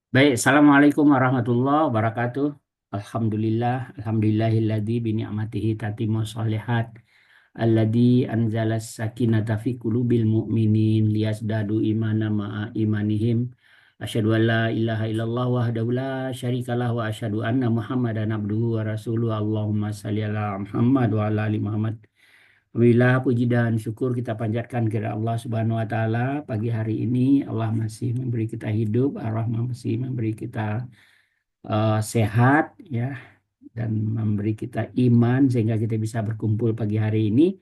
Baik, Assalamualaikum warahmatullahi wabarakatuh. Alhamdulillahilladzi bi ni'matihi tatimmu shalihat. Alladzi anzalas sakinata fi qulubil mu'minin liyazdadu imana ma'a imanihim. Asyhadu an la ilaha illallah wahdahu la syarikalah wa asyhadu anna Muhammadan abduhu wa rasuluhu. Allahumma shalli ala Muhammad wa ala ali Muhammad. Bila puji dan syukur kita panjatkan kepada Allah Subhanahu wa taala, pagi hari ini Allah masih memberi kita hidup, Allah masih memberi kita sehat ya, dan memberi kita iman sehingga kita bisa berkumpul pagi hari ini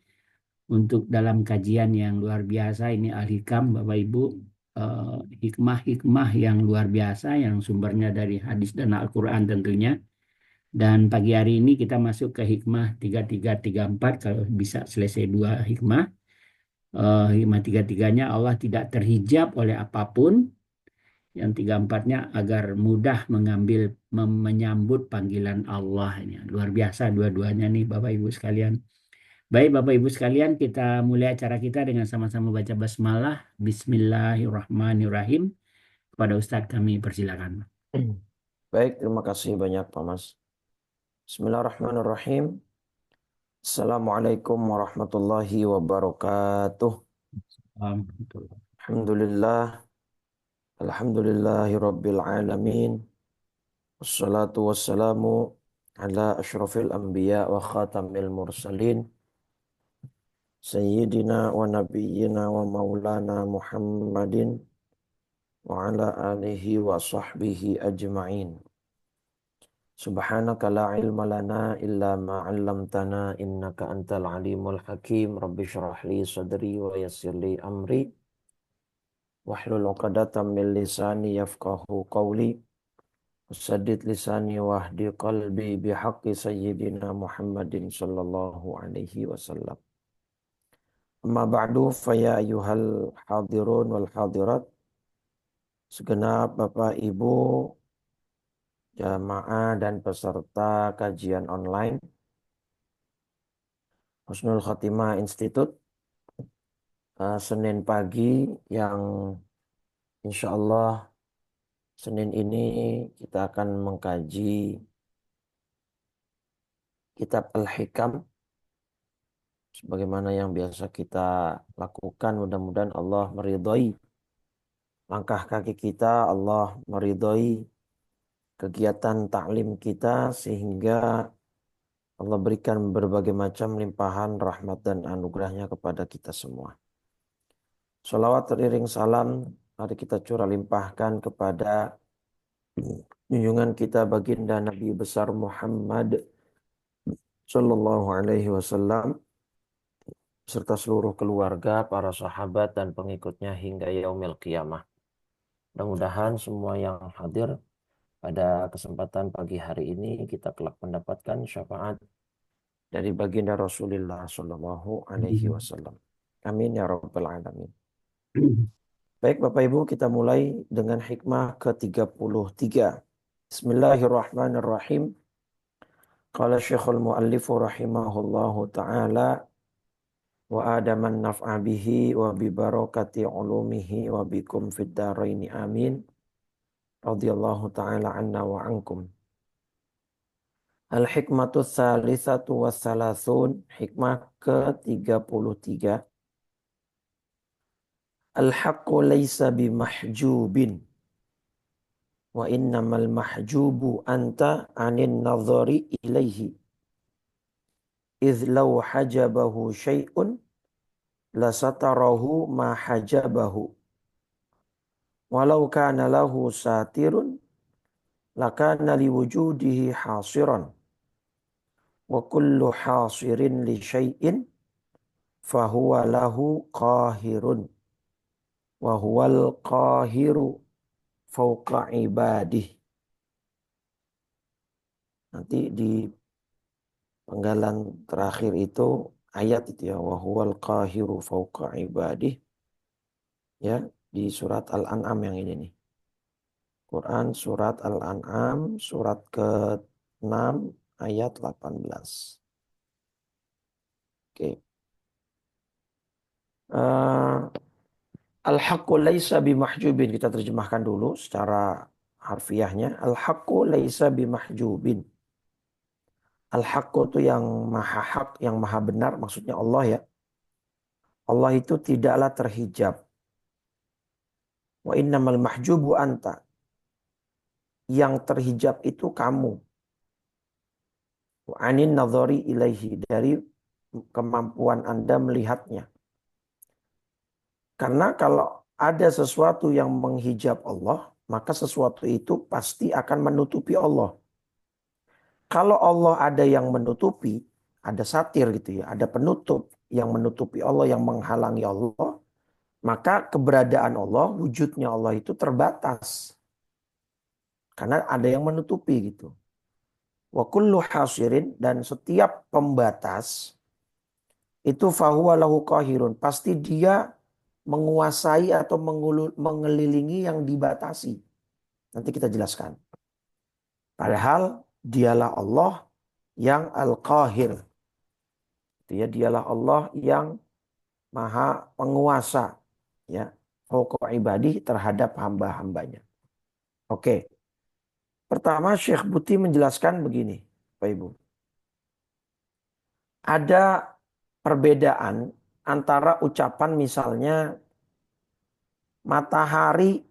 untuk dalam kajian yang luar biasa ini Al-Hikam Bapak Ibu, hikmah-hikmah yang luar biasa yang sumbernya dari hadis dan Al-Qur'an tentunya. Dan pagi hari ini kita masuk ke hikmah 3334, kalau bisa selesai dua hikmah. Hikmah tiga-tiganya, Allah tidak terhijab oleh apapun. Yang tiga empatnya, agar mudah menyambut panggilan Allah. Ini luar biasa dua-duanya nih Bapak Ibu sekalian. Baik Bapak Ibu sekalian, kita mulai acara kita dengan sama-sama baca basmalah. Bismillahirrahmanirrahim. Kepada Ustadz kami persilakan. Baik, terima kasih banyak Pak Mas. Bismillahirrahmanirrahim. Assalamualaikum warahmatullahi wabarakatuh. Alhamdulillah. Alhamdulillah, alhamdulillahi rabbil alamin. Wassalatu wassalamu ala ashrafil anbiya wa khatamil mursalin. Sayyidina wa nabiyyina wa maulana Muhammadin wa ala alihi wa sahbihi ajma'in. Subhanaka la ilma lana illa ma 'allamtana innaka antal alimul hakim. Rabbi shrah li sadri wa yassir li amri wahlul 'uqdatam min lisani yafqahu qawli. Wasaddid lisani wahdi qalbi bihaqqi sayyidina Muhammadin sallallahu alaihi wasallam. Amma ba'du fa ya ayyuhal hadirun wal hadirat. Segenap Bapak Ibu jamaah dan peserta kajian online Husnul Khotimah Institute, Senin pagi yang insya Allah Senin ini kita akan mengkaji kitab Al-Hikam sebagaimana yang biasa kita lakukan. Mudah-mudahan Allah meridhai langkah kaki kita, Allah meridhai kegiatan taklim kita sehingga Allah berikan berbagai macam limpahan rahmat dan anugerahnya kepada kita semua. Salawat teriring salam mari kita curah limpahkan kepada junjungan kita baginda Nabi besar Muhammad Sallallahu Alaihi Wasallam serta seluruh keluarga, para sahabat dan pengikutnya hingga yaumil qiyamah. Mudah-mudahan semua yang hadir pada kesempatan pagi hari ini kita kelak mendapatkan syafaat dari baginda Rasulullah Sallallahu Alaihi Wasallam. Amin ya rabbal alamin. Baik Bapak Ibu, kita mulai dengan hikmah ke-33. Bismillahirrahmanirrahim. Qala Syekhul Mu'allifu rahimahullahu ta'ala wa adaman naf'a bihi wa bi barakati ulumihi wa bikum fid dharaini amin. Radhiyallahu ta'ala anna wa ankum. Al-hikmatu tsalitsatu wa tsalasun, hikmah ke-33. Al-haqqu laysa bimahjubin wa innamal mahjubu anta anin nadhari ilaihi. Idh law hajabahu syai'un lasatarahu ma hajabahu. Walau kana lahu satirun lakana liwujudihi hasiran. Wa kullu hasirin li syai'in fahuwa lahu qahirun. Wa huwal qahiru fauqa ibadih. Nanti di penggalan terakhir itu ayat itu ya, wa huwal qahiru fauqa ibadih, ya, di surat Al-An'am yang ini nih. Quran surat Al-An'am surat ke-6 ayat 18. Oke. Al-haqqu laisa bimahjubin kita terjemahkan dulu secara harfiahnya al-haqqu laisa bimahjubin. Al-haqqu itu yang maha hak, yang maha benar, maksudnya Allah ya. Allah itu tidaklah terhijab. Wa innamal mahjubu anta. Yang terhijab itu kamu. Wa anin nadhari ilaihi, dari kemampuan Anda melihatnya. Karena kalau ada sesuatu yang menghijab Allah, maka sesuatu itu pasti akan menutupi Allah. Kalau Allah ada yang menutupi, ada satir gitu ya, ada penutup yang menutupi Allah, yang menghalangi Allah, maka keberadaan Allah, wujudnya Allah itu terbatas. Karena ada yang menutupi gitu. Wa kullu hasirin, dan setiap pembatas itu fahuwa lahu qahirun. Pasti dia menguasai atau mengelilingi yang dibatasi. Nanti kita jelaskan. Padahal dialah Allah yang al-qahir. Dialah Allah yang maha penguasa. Ya, fauqa ibadi, terhadap hamba-hambanya. Oke. Pertama Syekh Buti menjelaskan begini, Pak Ibu. Ada perbedaan antara ucapan misalnya matahari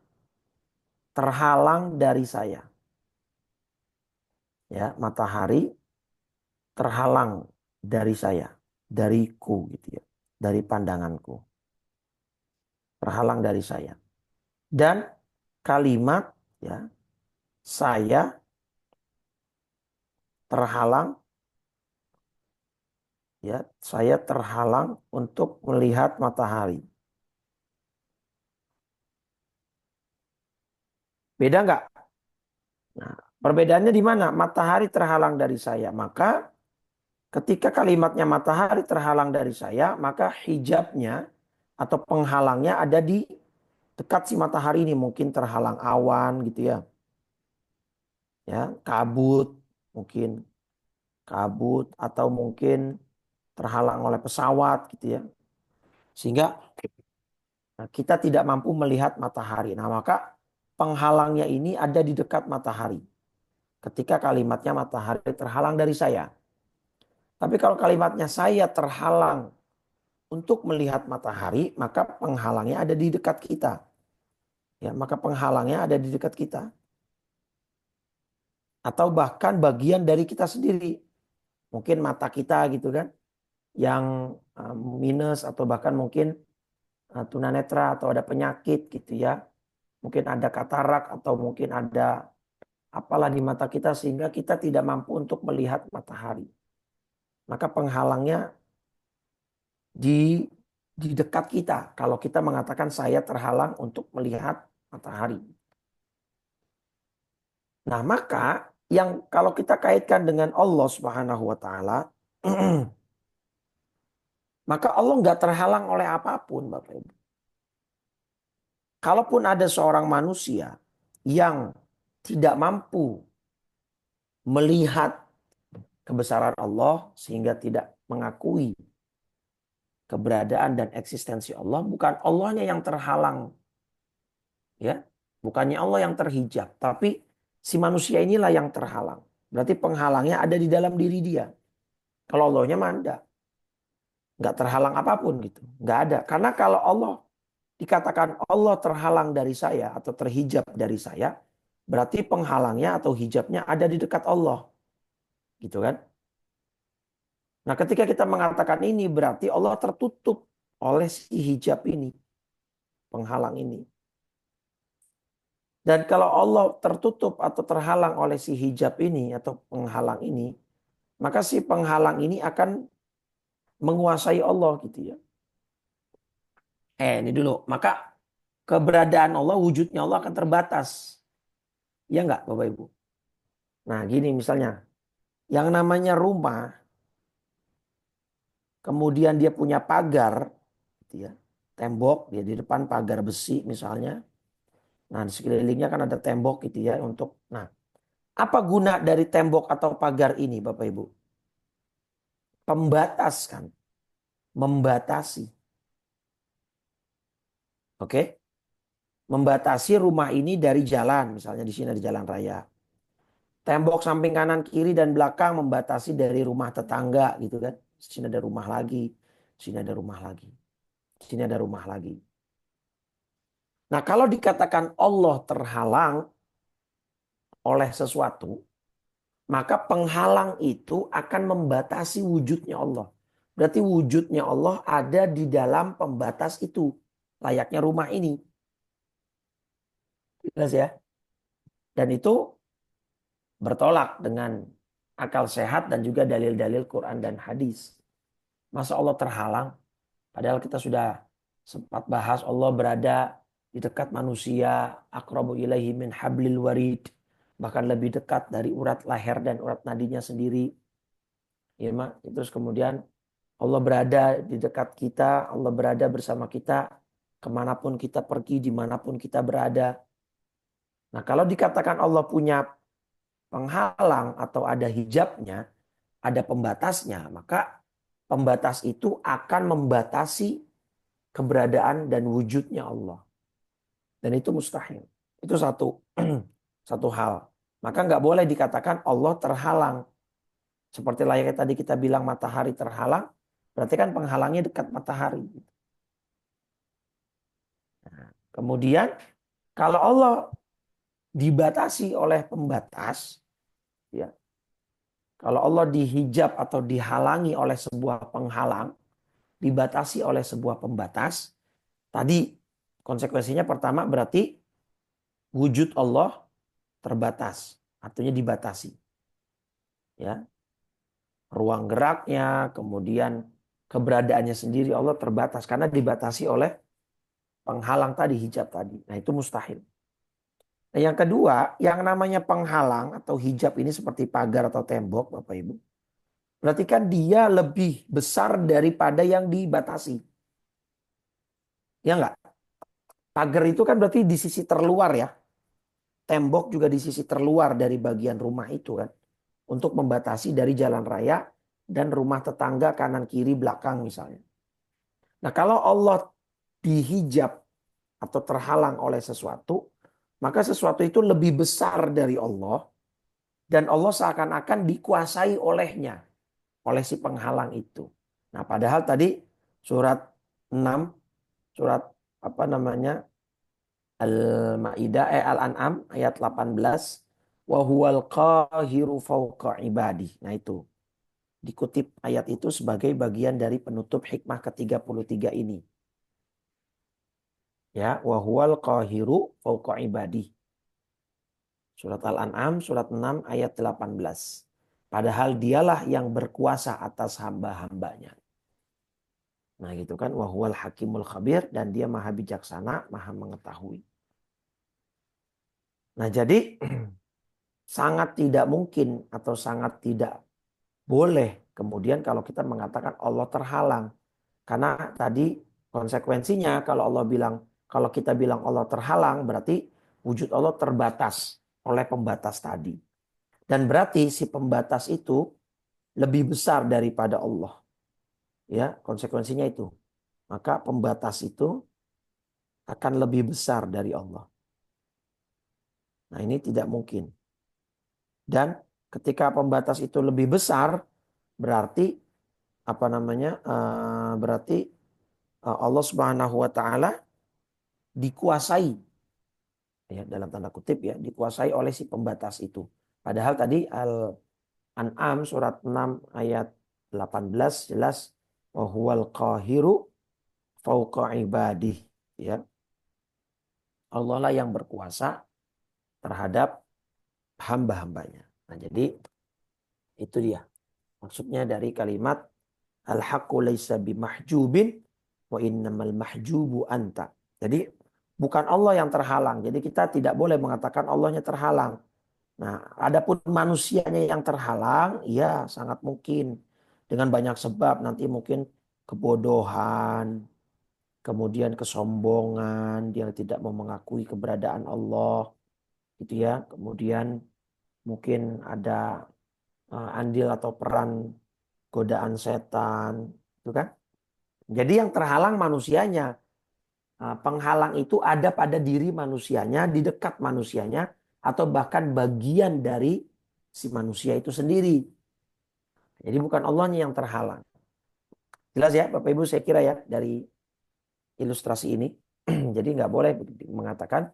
terhalang dari saya. Ya, matahari terhalang dari saya, dariku gitu ya, dari pandanganku. Terhalang dari saya. Dan kalimat ya, saya terhalang ya, saya terhalang untuk melihat matahari. Beda nggak? Nah, perbedaannya di mana? Matahari terhalang dari saya. Maka ketika kalimatnya matahari terhalang dari saya, maka hijabnya atau penghalangnya ada di dekat si matahari ini. Mungkin terhalang awan gitu ya. Ya, kabut mungkin. Kabut atau mungkin terhalang oleh pesawat gitu ya. Sehingga kita tidak mampu melihat matahari. Nah, maka penghalangnya ini ada di dekat matahari. Ketika kalimatnya matahari terhalang dari saya. Tapi kalau kalimatnya saya terhalang untuk melihat matahari, maka penghalangnya ada di dekat kita. Ya, maka penghalangnya ada di dekat kita. Atau bahkan bagian dari kita sendiri. Mungkin mata kita gitu kan. Yang minus atau bahkan mungkin tunanetra atau ada penyakit gitu ya. Mungkin ada katarak atau mungkin ada apalah di mata kita sehingga kita tidak mampu untuk melihat matahari. Maka penghalangnya di dekat kita. Kalau kita mengatakan saya terhalang untuk melihat matahari. Nah, maka yang kalau kita kaitkan dengan Allah Subhanahu wa taala, maka Allah nggak terhalang oleh apapun, Bapak Ibu. Kalaupun ada seorang manusia yang tidak mampu melihat kebesaran Allah sehingga tidak mengakui keberadaan dan eksistensi Allah, bukan Allahnya yang terhalang. Ya, bukannya Allah yang terhijab, tapi si manusia inilah yang terhalang. Berarti penghalangnya ada di dalam diri dia. Kalau Allahnya mah nggak terhalang apapun gitu, nggak ada. Karena kalau Allah dikatakan Allah terhalang dari saya atau terhijab dari saya, berarti penghalangnya atau hijabnya ada di dekat Allah, gitu kan? Nah, ketika kita mengatakan ini berarti Allah tertutup oleh si hijab ini, penghalang ini. Dan kalau Allah tertutup atau terhalang oleh si hijab ini atau penghalang ini, maka si penghalang ini akan menguasai Allah gitu ya. Ini dulu, maka keberadaan Allah, wujudnya Allah akan terbatas. Ya enggak Bapak Ibu? Nah gini misalnya, yang namanya rumah, kemudian dia punya pagar, gitu ya, tembok, dia di depan pagar besi misalnya. Nah di sekelilingnya kan ada tembok gitu ya untuk, nah apa guna dari tembok atau pagar ini Bapak Ibu? Pembatas kan, membatasi. Oke? membatasi rumah ini dari jalan, misalnya di sini ada jalan raya. Tembok samping kanan, kiri, dan belakang membatasi dari rumah tetangga gitu kan. Di sini ada rumah lagi, di sini ada rumah lagi, di sini ada rumah lagi. Nah, kalau dikatakan Allah terhalang oleh sesuatu, maka penghalang itu akan membatasi wujudnya Allah. Berarti wujudnya Allah ada di dalam pembatas itu. Layaknya rumah ini. Jelas ya? Dan itu bertolak dengan akal sehat dan juga dalil-dalil Quran dan hadis. Masa Allah terhalang? Padahal kita sudah sempat bahas Allah berada di dekat manusia. Aqrabu ilaihi min hablil warid. Bahkan lebih dekat dari urat leher dan urat nadinya sendiri. Ya, terus kemudian Allah berada di dekat kita, Allah berada bersama kita, kemanapun kita pergi, dimanapun kita berada. Nah, kalau dikatakan Allah punya penghalang atau ada hijabnya, ada pembatasnya, maka pembatas itu akan membatasi keberadaan dan wujudnya Allah. Dan itu mustahil. Itu satu hal. Maka nggak boleh dikatakan Allah terhalang. Seperti layaknya tadi kita bilang matahari terhalang, berarti kan penghalangnya dekat matahari. Nah, kemudian kalau Allah dibatasi oleh pembatas, ya, kalau Allah dihijab atau dihalangi oleh sebuah penghalang, dibatasi oleh sebuah pembatas, tadi konsekuensinya pertama berarti wujud Allah terbatas, artinya dibatasi. Ya, ruang geraknya, kemudian keberadaannya sendiri Allah terbatas karena dibatasi oleh penghalang tadi, hijab tadi. Nah, itu mustahil. Nah, yang kedua, yang namanya penghalang atau hijab ini seperti pagar atau tembok, Bapak Ibu. Berarti kan dia lebih besar daripada yang dibatasi. Ya enggak? Pagar itu kan berarti di sisi terluar ya. Tembok juga di sisi terluar dari bagian rumah itu kan. Untuk membatasi dari jalan raya dan rumah tetangga kanan kiri belakang misalnya. Nah, kalau Allah dihijab atau terhalang oleh sesuatu, maka sesuatu itu lebih besar dari Allah dan Allah seakan-akan dikuasai olehnya, oleh si penghalang itu. Nah, padahal tadi surat 6, surat apa namanya? Al-Maidah Al-An'am ayat 18, wa huwal qahiru fawqa ibadi. Nah, itu dikutip ayat itu sebagai bagian dari penutup hikmah ke-33 ini. Ya, wa huwal qahiru fawqa ibadi. Surat Al-An'am surat 6 ayat 18. Padahal dialah yang berkuasa atas hamba-hambanya. Nah, gitu kan, wa huwal hakimul khabir, dan dia maha bijaksana, maha mengetahui. Nah, jadi sangat tidak mungkin atau sangat tidak boleh kemudian kalau kita mengatakan Allah terhalang. Karena tadi konsekuensinya kalau kita bilang Allah terhalang berarti wujud Allah terbatas oleh pembatas tadi. Dan berarti si pembatas itu lebih besar daripada Allah. Ya, konsekuensinya itu. Maka pembatas itu akan lebih besar dari Allah. Nah, ini tidak mungkin. Dan ketika pembatas itu lebih besar, berarti apa namanya? Berarti Allah Subhanahu wa taala dikuasai, ya, dalam tanda kutip ya, dikuasai oleh si pembatas itu. Padahal tadi Al-An'am surat 6 ayat 18 jelas wa huwal qahiru fauqa ibadih, ya. Allah lah yang berkuasa terhadap hamba-hambanya. Nah, jadi itu dia maksudnya dari kalimat al-haqqu laisa bimahjubin wa innamal mahjubu anta. Jadi bukan Allah yang terhalang. Jadi kita tidak boleh mengatakan Allahnya terhalang. Nah, adapun manusianya yang terhalang, ya sangat mungkin dengan banyak sebab. Nanti mungkin kebodohan, kemudian kesombongan, dia tidak mau mengakui keberadaan Allah, gitu ya. Kemudian mungkin ada andil atau peran godaan setan, itu kan. Jadi yang terhalang manusianya. penghalang itu ada pada diri manusianya, di dekat manusianya, atau bahkan bagian dari si manusia itu sendiri. Jadi bukan Allahnya yang terhalang. Jelas ya Bapak Ibu, saya kira ya dari ilustrasi ini. Jadi nggak boleh mengatakan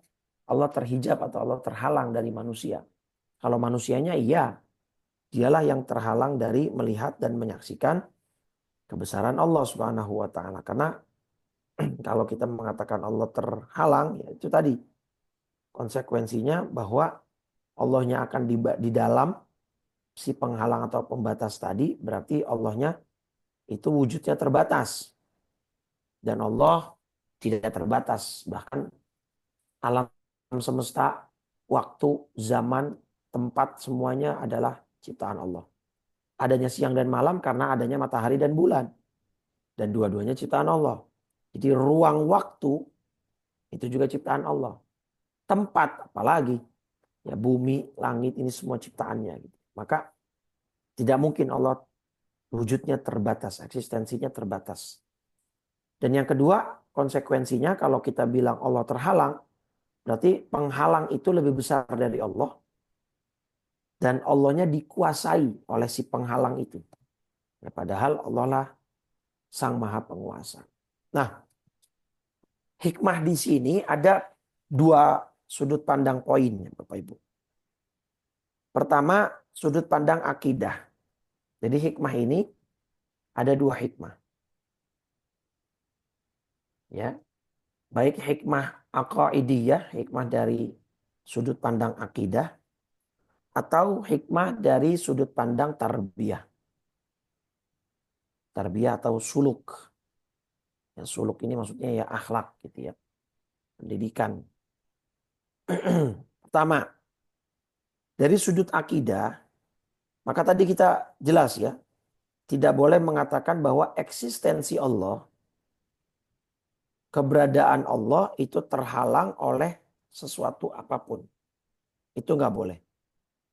Allah terhijab atau Allah terhalang dari manusia. Kalau manusianya iya, dialah yang terhalang dari melihat dan menyaksikan kebesaran Allah Subhanahu wa taala. Karena kalau kita mengatakan Allah terhalang, ya itu tadi konsekuensinya bahwa Allahnya akan di dalam si penghalang atau pembatas tadi, berarti Allahnya itu wujudnya terbatas. Dan Allah tidak terbatas. Bahkan alam semesta, waktu, zaman, tempat, semuanya adalah ciptaan Allah. Adanya siang dan malam karena adanya matahari dan bulan. Dan dua-duanya ciptaan Allah. Jadi ruang waktu itu juga ciptaan Allah. Tempat apalagi. Ya bumi, langit ini semua ciptaannya. Gitu. Maka tidak mungkin Allah wujudnya terbatas, eksistensinya terbatas. Dan yang kedua, konsekuensinya kalau kita bilang Allah terhalang, berarti penghalang itu lebih besar dari Allah. Dan Allahnya dikuasai oleh si penghalang itu. Ya, padahal Allah lah Sang Maha Penguasa. Nah, hikmah di sini ada dua sudut pandang poin, Bapak Ibu. Pertama, sudut pandang akidah. Jadi hikmah ini ada dua hikmah. Ya, baik hikmah aqaidiyah, hikmah dari sudut pandang akidah, atau hikmah dari sudut pandang tarbiyah. Tarbiyah atau suluk. Ya, suluk ini maksudnya ya akhlak gitu ya. Pendidikan. Pertama, dari sudut akidah, maka tadi kita jelas ya, tidak boleh mengatakan bahwa eksistensi Allah, keberadaan Allah itu terhalang oleh sesuatu apapun. Itu nggak boleh.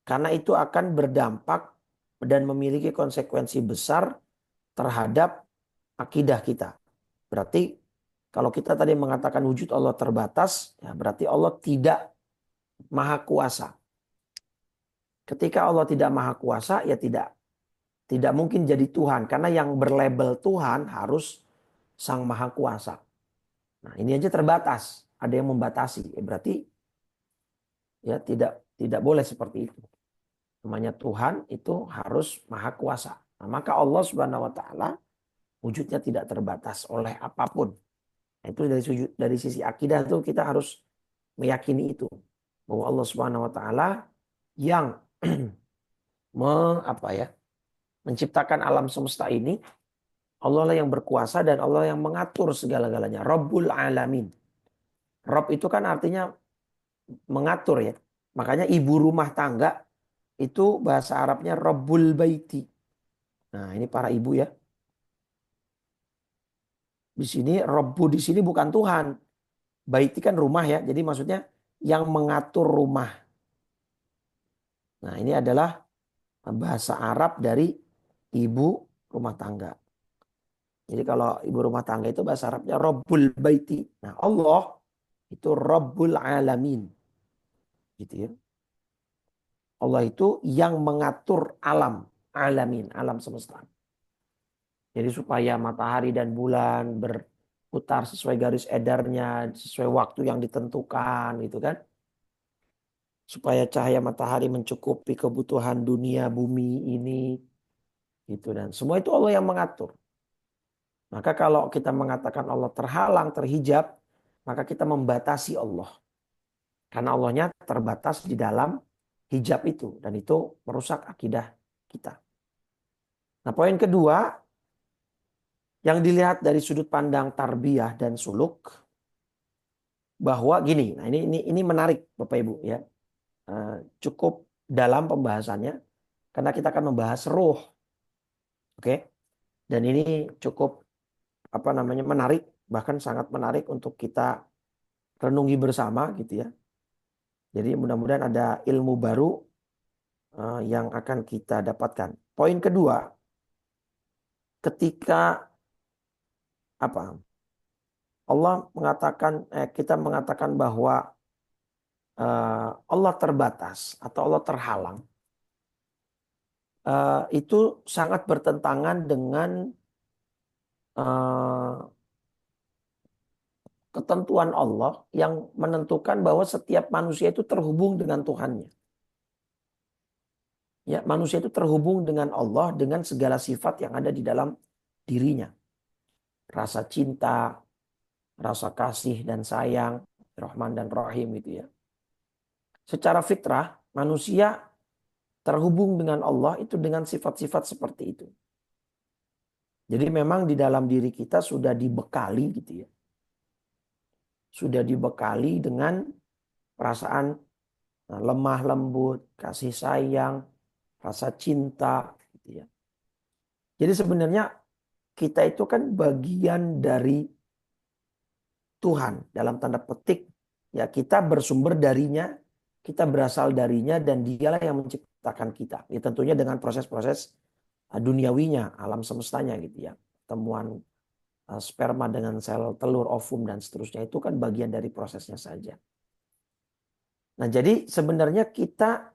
Karena itu akan berdampak dan memiliki konsekuensi besar terhadap akidah kita. Berarti kalau kita tadi mengatakan wujud Allah terbatas, ya berarti Allah tidak maha kuasa. Ketika Allah tidak maha kuasa, ya tidak mungkin jadi Tuhan. Karena yang berlabel Tuhan harus Sang Maha Kuasa. Nah ini aja terbatas. Ada yang membatasi. Berarti ya tidak boleh seperti itu. Namanya Tuhan itu harus Maha Kuasa. Nah, maka Allah Subhanahu Wa Taala wujudnya tidak terbatas oleh apapun. Nah, itu dari sisi akidah itu kita harus meyakini itu. Bahwa Allah Subhanahu Wa Taala yang menciptakan alam semesta ini, Allah lah yang berkuasa dan Allah yang mengatur segala-galanya. Rabbul alamin. Rabb itu kan artinya mengatur ya. Makanya ibu rumah tangga itu bahasa Arabnya Rabbul baiti. Nah ini para ibu ya. Di sini Rabbu di sini bukan Tuhan. Baiti kan rumah ya. Jadi maksudnya yang mengatur rumah. Nah ini adalah bahasa Arab dari ibu rumah tangga. Jadi kalau ibu rumah tangga itu bahasa Arabnya Rabbul baiti. Nah Allah itu Rabbul alamin. Gitu ya. Allah itu yang mengatur alam. Alamin, alam semesta. Jadi supaya matahari dan bulan berputar sesuai garis edarnya, sesuai waktu yang ditentukan gitu kan. Supaya cahaya matahari mencukupi kebutuhan dunia bumi ini gitu, dan semua itu Allah yang mengatur. Maka kalau kita mengatakan Allah terhalang, terhijab, maka kita membatasi Allah. Karena Allahnya terbatas di dalam hijab itu, dan itu merusak akidah kita. Nah, poin kedua yang dilihat dari sudut pandang tarbiyah dan suluk, bahwa gini, nah ini menarik Bapak Ibu ya. Cukup dalam pembahasannya karena kita akan membahas ruh. Oke. Dan ini cukup menarik, bahkan sangat menarik untuk kita renungi bersama gitu ya. Jadi mudah-mudahan ada ilmu baru yang akan kita dapatkan. Poin kedua, ketika kita mengatakan bahwa Allah terbatas atau Allah terhalang, itu sangat bertentangan dengan ketentuan Allah yang menentukan bahwa setiap manusia itu terhubung dengan Tuhannya. Ya, manusia itu terhubung dengan Allah dengan segala sifat yang ada di dalam dirinya. Rasa cinta, rasa kasih dan sayang, Rahman dan Rahim gitu ya. Secara fitrah, manusia terhubung dengan Allah itu dengan sifat-sifat seperti itu. Jadi memang di dalam diri kita sudah dibekali gitu ya. Sudah dibekali dengan perasaan lemah lembut, kasih sayang, rasa cinta gitu ya. Jadi sebenarnya kita itu kan bagian dari Tuhan dalam tanda petik, ya kita bersumber darinya, kita berasal darinya dan dialah yang menciptakan kita. Ya tentunya dengan proses-proses duniawinya, alam semestanya gitu ya. Temuan sperma dengan sel telur, ovum dan seterusnya itu kan bagian dari prosesnya saja. Nah, jadi sebenarnya kita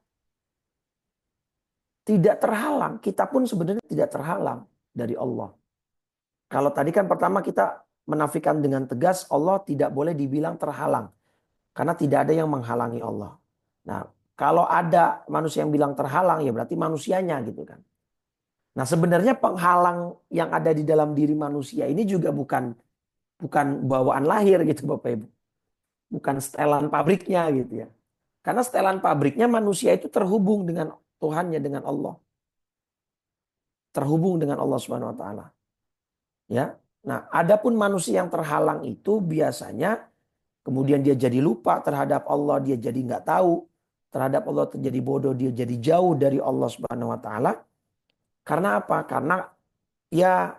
tidak terhalang, kita pun sebenarnya tidak terhalang dari Allah. Kalau tadi kan pertama kita menafikan dengan tegas Allah tidak boleh dibilang terhalang. Karena tidak ada yang menghalangi Allah. Nah, kalau ada manusia yang bilang terhalang ya berarti manusianya gitu kan. Nah, sebenarnya penghalang yang ada di dalam diri manusia ini juga bukan bawaan lahir gitu Bapak Ibu. Bukan setelan pabriknya gitu ya. Karena setelan pabriknya manusia itu terhubung dengan Tuhannya, dengan Allah. Terhubung dengan Allah Subhanahu wa taala. Ya. Nah, adapun manusia yang terhalang itu biasanya kemudian dia jadi lupa terhadap Allah, dia jadi nggak tahu terhadap Allah, terjadi bodoh, dia jadi jauh dari Allah Subhanahu wa taala. Karena apa? Karena ya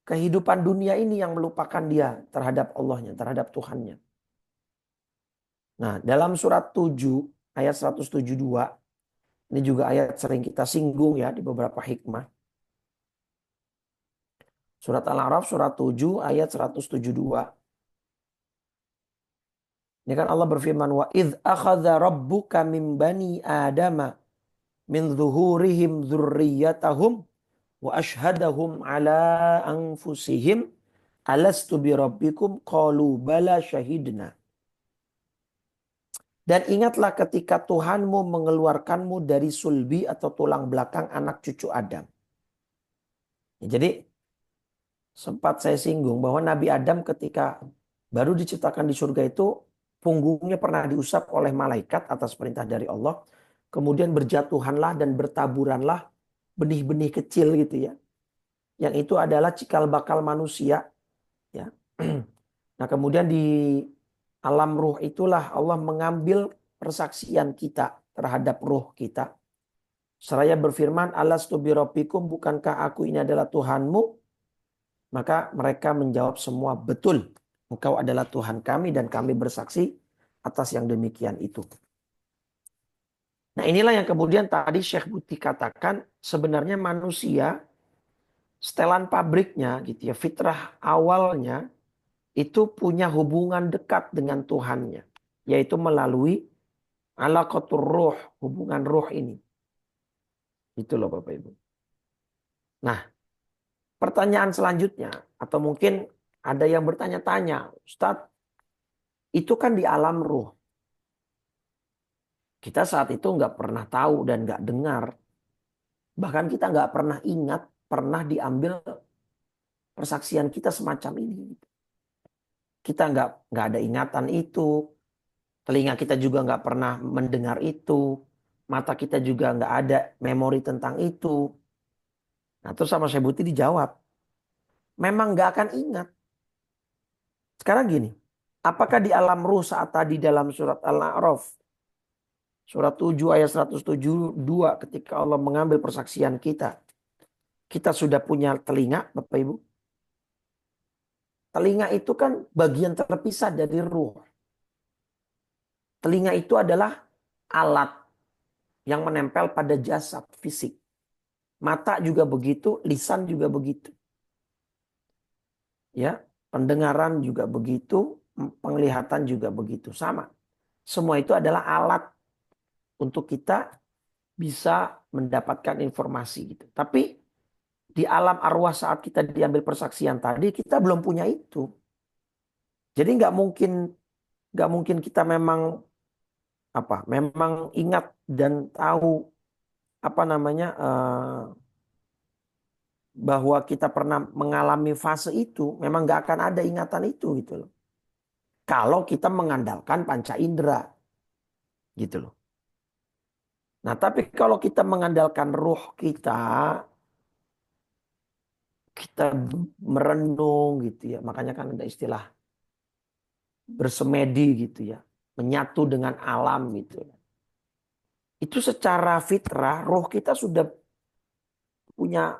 kehidupan dunia ini yang melupakan dia terhadap Allahnya, terhadap Tuhannya. Nah, dalam surat 7 ayat 172, ini juga ayat sering kita singgung ya di beberapa hikmah. Surat Al-A'raf surat 7 ayat 172. Ini kan Allah berfirman, wa idz akhadha rabbuka min bani adama min zuhurihim dzurriyyatahum wa ashhadahum ala anfusihim alastu bi rabbikum qalu bala syahidna. Dan ingatlah ketika Tuhanmu mengeluarkanmu dari sulbi atau tulang belakang anak cucu Adam. Ya, jadi sempat saya singgung bahwa Nabi Adam ketika baru diciptakan di surga itu punggungnya pernah diusap oleh malaikat atas perintah dari Allah. Kemudian berjatuhanlah dan bertaburanlah benih-benih kecil gitu ya. Yang itu adalah cikal bakal manusia. Ya. Nah kemudian di alam ruh itulah Allah mengambil persaksian kita terhadap ruh kita. Seraya berfirman, alastu birabbikum, bukankah aku ini adalah Tuhanmu? Maka mereka menjawab semua, betul. Engkau adalah Tuhan kami dan kami bersaksi atas yang demikian itu. Nah inilah yang kemudian tadi Syekh Buti katakan sebenarnya manusia setelan pabriknya gitu ya, fitrah awalnya itu punya hubungan dekat dengan Tuhannya. Yaitu melalui alaqatur ruh, hubungan ruh ini. Itu loh Bapak Ibu. Nah pertanyaan selanjutnya atau mungkin ada yang bertanya-tanya, Ustadz itu kan di alam ruh. Kita saat itu nggak pernah tahu dan nggak dengar. Bahkan kita nggak pernah ingat, pernah diambil persaksian kita semacam ini. Kita nggak ada ingatan itu. Telinga kita juga nggak pernah mendengar itu. Mata kita juga nggak ada memori tentang itu. Nah terus sama Syekh Buti dijawab. Memang nggak akan ingat. Sekarang gini. Apakah di alam ruh saat tadi dalam surat Al-A'raf. Surat 7 ayat 172 ketika Allah mengambil persaksian kita. Kita sudah punya telinga Bapak Ibu. Telinga itu kan bagian terpisah dari ruh. Telinga itu adalah alat yang menempel pada jasad fisik. Mata juga begitu, lisan juga begitu. Ya. pendengaran juga begitu, penglihatan juga begitu, sama. Semua itu adalah alat untuk kita bisa mendapatkan informasi gitu. Tapi di alam arwah saat kita diambil persaksian tadi, kita belum punya itu. Jadi nggak mungkin kita memang ingat dan tahu bahwa kita pernah mengalami fase itu, memang nggak akan ada ingatan itu gitu loh. Kalau kita mengandalkan panca indera gitu loh. Nah, tapi kalau kita mengandalkan ruh kita merenung gitu ya. Makanya kan ada istilah bersemedi gitu ya, menyatu dengan alam gitu ya. Itu secara fitrah roh kita sudah punya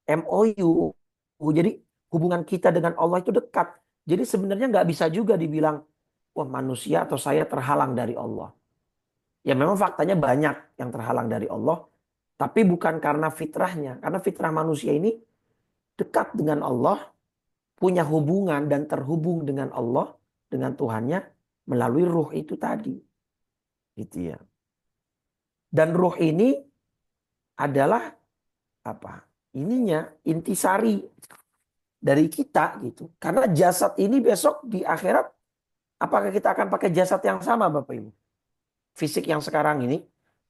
MOU. Jadi hubungan kita dengan Allah itu dekat. Jadi sebenarnya nggak bisa juga dibilang, wah manusia atau saya terhalang dari Allah. Ya memang faktanya banyak yang terhalang dari Allah. Tapi bukan karena fitrahnya. Karena fitrah manusia ini dekat dengan Allah. Punya hubungan dan terhubung dengan Allah. Dengan Tuhannya melalui ruh itu tadi. Gitu ya. Dan ruh ini adalah intisari dari kita gitu. Karena jasad ini besok di akhirat, apakah kita akan pakai jasad yang sama Bapak Ibu? Fisik yang sekarang ini,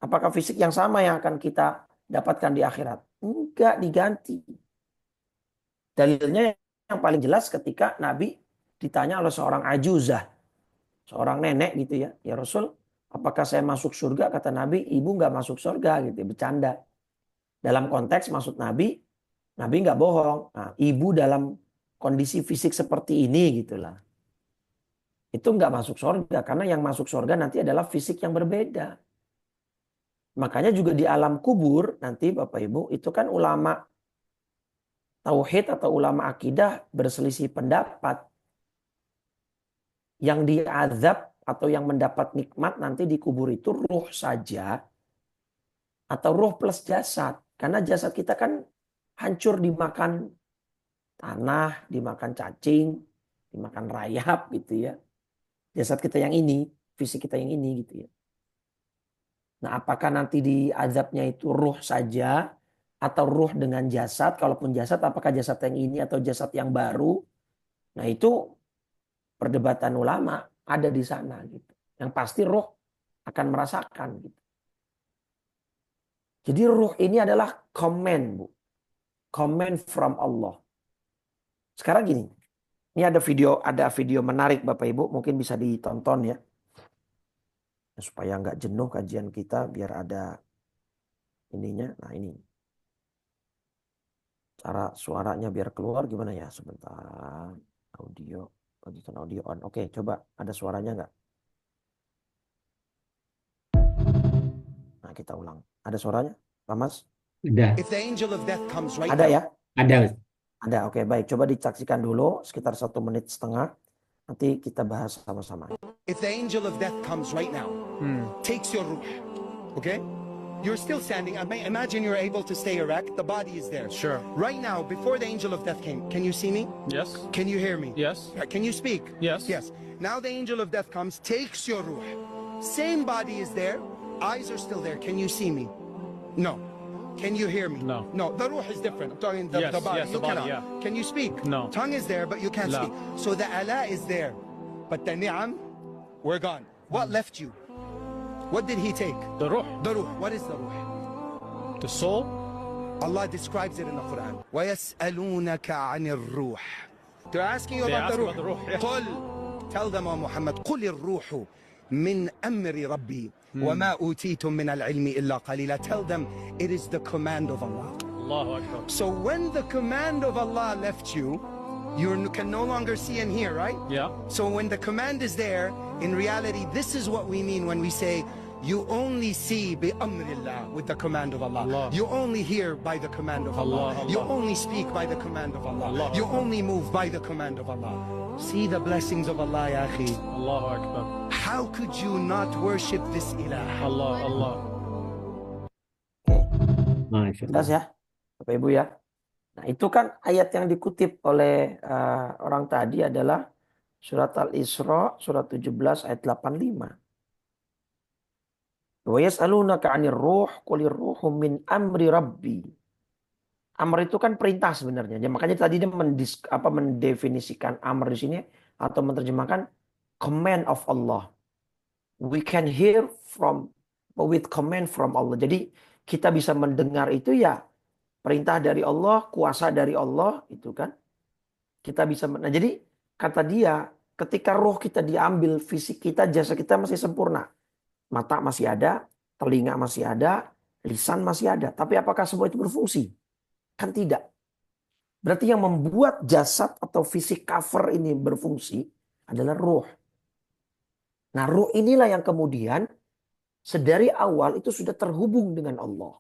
apakah fisik yang sama yang akan kita dapatkan di akhirat? Enggak, diganti. Dalilnya yang paling jelas ketika Nabi ditanya oleh seorang ajuzah, seorang nenek gitu ya. Ya Rasul, apakah saya masuk surga? Kata Nabi, ibu nggak masuk surga gitu, bercanda. Dalam konteks maksud Nabi nggak bohong. Nah, ibu dalam kondisi fisik seperti ini gitulah. Itu nggak masuk surga karena yang masuk surga nanti adalah fisik yang berbeda. Makanya juga di alam kubur nanti Bapak Ibu itu kan ulama tauhid atau ulama akidah berselisih pendapat. Yang diazab atau yang mendapat nikmat nanti di kubur itu ruh saja atau ruh plus jasad. Karena jasad kita kan hancur dimakan tanah, dimakan cacing, dimakan rayap gitu ya. Jasad kita yang ini, fisik kita yang ini gitu ya. Nah, apakah nanti di azabnya itu ruh saja atau ruh dengan jasad? Kalaupun jasad, apakah jasad yang ini atau jasad yang baru? Nah, itu perdebatan ulama ada di sana gitu. Yang pasti ruh akan merasakan gitu. Jadi ruh ini adalah command, Bu. Command from Allah. Sekarang gini, ini ada video menarik Bapak Ibu, mungkin bisa ditonton ya. Supaya nggak jenuh kajian kita, biar ada ininya. Nah ini. Cara suaranya biar keluar gimana ya? Sebentar. Audio. Lanjutan audio on. Oke, coba ada suaranya nggak? Nah kita ulang. Ada suaranya, Pak Mas? Ada. Ada ya? Ada. Ada, oke baik. Coba disaksikan dulu sekitar 1,5 menit. Nanti kita bahas sama-sama. If the angel of death comes right now, takes your ruh, okay? You're still standing. Imagine you're able to stay erect. The body is there. Sure. Right now, before the angel of death came, can you see me? Yes. Can you hear me? Yes. Can you speak? Yes. Yes. Now the angel of death comes, takes your ruh. Same body is there. Eyes are still there. Can you see me? No. Can you hear me? No. No. The ruh is different. I'm talking the body. Yes, You the body, cannot. yeah. Can you speak? No. Tongue is there, but you can't La. speak. So the ala is there. But the ni'am, we're gone. What left you? What did he take? The ruh, The ruh. What is the ruh? the soul. Allah describes it in the Quran. وَيَسْأَلُونَكَ عَنِ الرُّوحِ. They're asking you They about ask the about the ruh. ruh, yeah. قُلْ, tell them, O Muhammad, قُلِ الرُّوحُ مِنْ أَمْرِ رَبِّي وَمَا أُوتِيتُم مِنَ الْعِلْمِ إِلَّا قَلِيلًا. Tell them it is the command of Allah. Allahu Akbar. So when the command of Allah left you, you can no longer see and hear, right? Yeah. So when the command is there, in reality, this is what we mean when we say, you only see bi-amrillah, with the command of Allah. Allah. You only hear by the command of Allah. Allah, You Allah. only speak by the command of Allah. Allah, You Allah. only move by the command of Allah. See the blessings of Allah, ya akhi. Allahu Akbar. How could you not worship this ilah? Allah, Allah. Oke, Masya jelas Allah. ya Bapak Ibu ya. Nah, itu kan ayat yang dikutip oleh orang tadi adalah surat Al-Isra, surat 17 ayat 85. Wa yas'alunaka 'anir ruh qulir ruhu min amri rabbi. Amr itu kan perintah sebenarnya. Ya, makanya tadi dia mendefinisikan amr di sini atau menerjemahkan command of Allah. We can hear with command from Allah. Jadi kita bisa mendengar itu ya perintah dari Allah, kuasa dari Allah itu kan. Kita bisa nah jadi kata dia ketika roh kita diambil, fisik kita, jasa kita masih sempurna. Mata masih ada, telinga masih ada, lisan masih ada. Tapi apakah semua itu berfungsi? Kan tidak. Berarti yang membuat jasad atau fisik cover ini berfungsi adalah ruh. Nah, ruh inilah yang kemudian sedari awal itu sudah terhubung dengan Allah.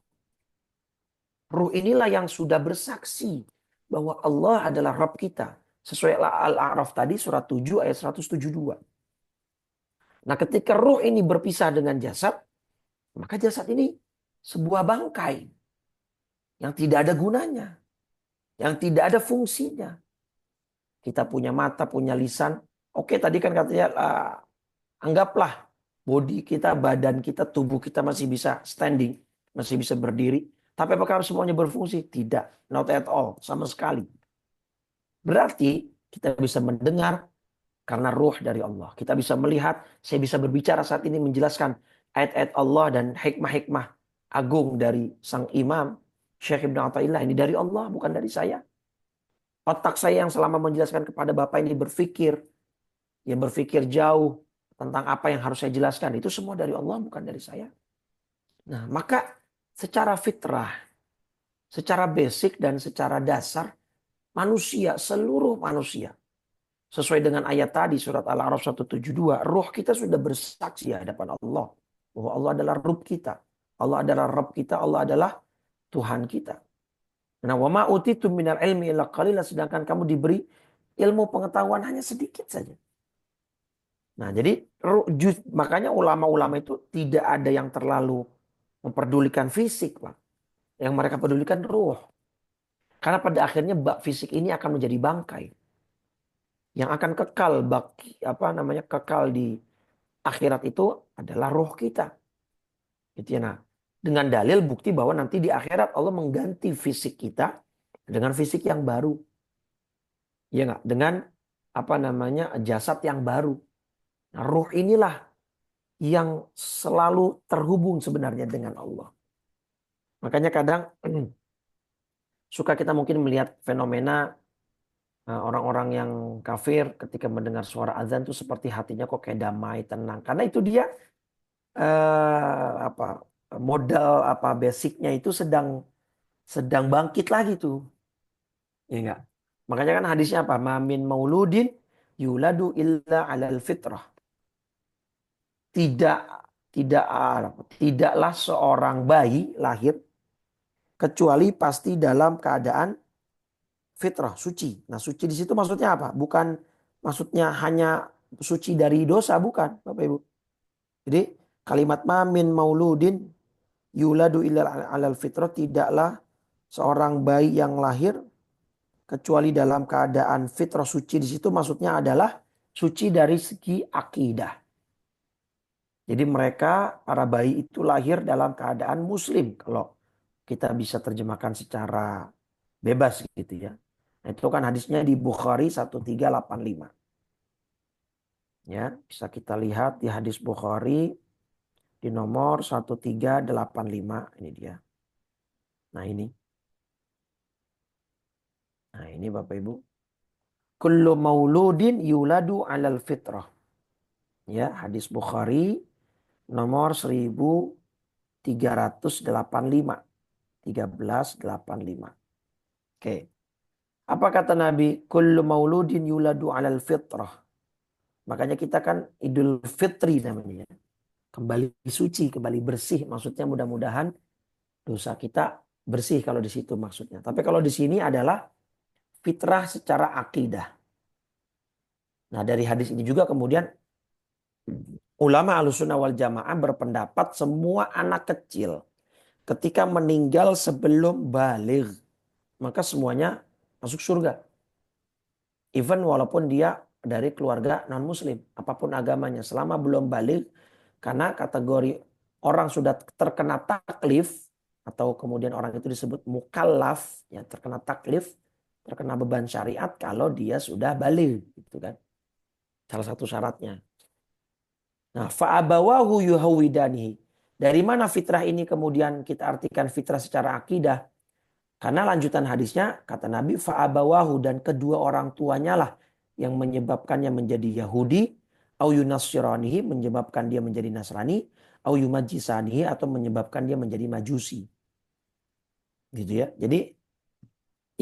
Ruh inilah yang sudah bersaksi bahwa Allah adalah Rabb kita. Sesuai Al-A'raf tadi surat 7 ayat 172. Nah, ketika ruh ini berpisah dengan jasad, maka jasad ini sebuah bangkai yang tidak ada gunanya, yang tidak ada fungsinya. Kita punya mata, punya lisan. Oke, tadi kan katanya anggaplah body kita, badan kita, tubuh kita masih bisa standing, masih bisa berdiri. Tapi apakah semuanya berfungsi? Tidak, not at all, sama sekali. Berarti kita bisa mendengar karena ruh dari Allah. Kita bisa melihat, saya bisa berbicara saat ini menjelaskan ayat-ayat Allah dan hikmah-hikmah agung dari sang imam Syekh Ibn Athaillah. Ini dari Allah, bukan dari saya. Otak saya yang selama menjelaskan kepada Bapak ini berpikir, yang berpikir jauh tentang apa yang harus saya jelaskan. Itu semua dari Allah, bukan dari saya. Nah, maka secara fitrah, secara basic dan secara dasar, manusia, seluruh manusia, sesuai dengan ayat tadi surat Al-A'raf 172, roh kita sudah bersaksi di hadapan Allah bahwa Allah adalah Rabb kita. Allah adalah Rabb kita, Allah adalah Tuhan kita. Nah, wa ma utitum minal ilmi illa qalila, sedangkan kamu diberi ilmu pengetahuan hanya sedikit saja. Nah, jadi makanya ulama-ulama itu tidak ada yang terlalu memperdulikan fisik, Pak. Yang mereka pedulikan ruh. Karena pada akhirnya fisik ini akan menjadi bangkai. Yang akan kekal di akhirat itu adalah roh kita. Gitu ya. Nah, dengan dalil bukti bahwa nanti di akhirat Allah mengganti fisik kita dengan fisik yang baru. Ya enggak? Dengan jasad yang baru. Nah, ruh inilah yang selalu terhubung sebenarnya dengan Allah. Makanya kadang suka kita mungkin melihat fenomena orang-orang yang kafir ketika mendengar suara azan itu seperti hatinya kok kayak damai, tenang. Karena itu dia modal basicnya itu sedang bangkit lagi tuh. Ya enggak? Makanya kan hadisnya apa? Mamin mauludin yuladu illa alal fitrah. Tidaklah seorang bayi lahir kecuali pasti dalam keadaan fitrah, suci. Nah, suci di situ maksudnya apa? Bukan maksudnya hanya suci dari dosa, bukan, Bapak Ibu. Jadi kalimat mamin mauludin yuladu illa alal fitrah, tidaklah seorang bayi yang lahir kecuali dalam keadaan fitrah, suci di situ maksudnya adalah suci dari segi akidah. Jadi mereka, para bayi itu lahir dalam keadaan muslim. Kalau kita bisa terjemahkan secara bebas gitu ya. Nah, itu kan hadisnya di Bukhari 1385. Ya, bisa kita lihat di hadis Bukhari di nomor 1385. Ini dia. Nah ini. Nah ini Bapak Ibu. Kullu mauludin yuladu alal fitrah. Ya, hadis Bukhari nomor 1385. 1385. Oke. Apa kata Nabi? Kullu mauludin yuladu alal fitrah. Makanya kita kan Idul Fitri namanya. Kembali suci, kembali bersih. Maksudnya mudah-mudahan dosa kita bersih kalau di situ maksudnya. Tapi kalau di sini adalah fitrah secara akidah. Nah, dari hadis ini juga kemudian ulama Ahlussunnah wal Jamaah berpendapat semua anak kecil ketika meninggal sebelum baligh, maka semuanya masuk surga. Even walaupun dia dari keluarga non-muslim, apapun agamanya, selama belum balik, karena kategori orang sudah terkena taklif, atau kemudian orang itu disebut mukallaf, ya terkena taklif, terkena beban syariat kalau dia sudah balik, gitu kan. Salah satu syaratnya. Nah, fa'abawahu yuhawidanihi. Dari mana fitrah ini kemudian kita artikan fitrah secara akidah? Karena lanjutan hadisnya kata Nabi fa'abawahu, dan kedua orang tuanya lah yang menyebabkannya menjadi Yahudi, au yunassiranihi, menyebabkan dia menjadi Nasrani, au yumajjisanihi, atau menyebabkan dia menjadi Majusi. Gitu ya. Jadi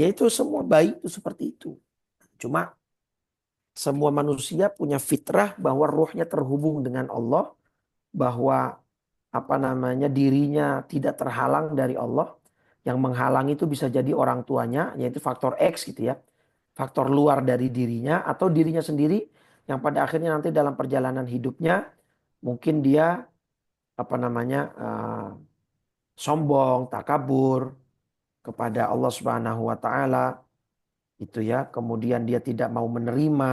ya itu semua baik itu seperti itu. Cuma semua manusia punya fitrah bahwa ruhnya terhubung dengan Allah, bahwa dirinya tidak terhalang dari Allah. Yang menghalang itu bisa jadi orang tuanya, yaitu faktor X gitu ya. Faktor luar dari dirinya atau dirinya sendiri yang pada akhirnya nanti dalam perjalanan hidupnya mungkin dia sombong, takabur kepada Allah Subhanahu wa taala itu ya. Kemudian dia tidak mau menerima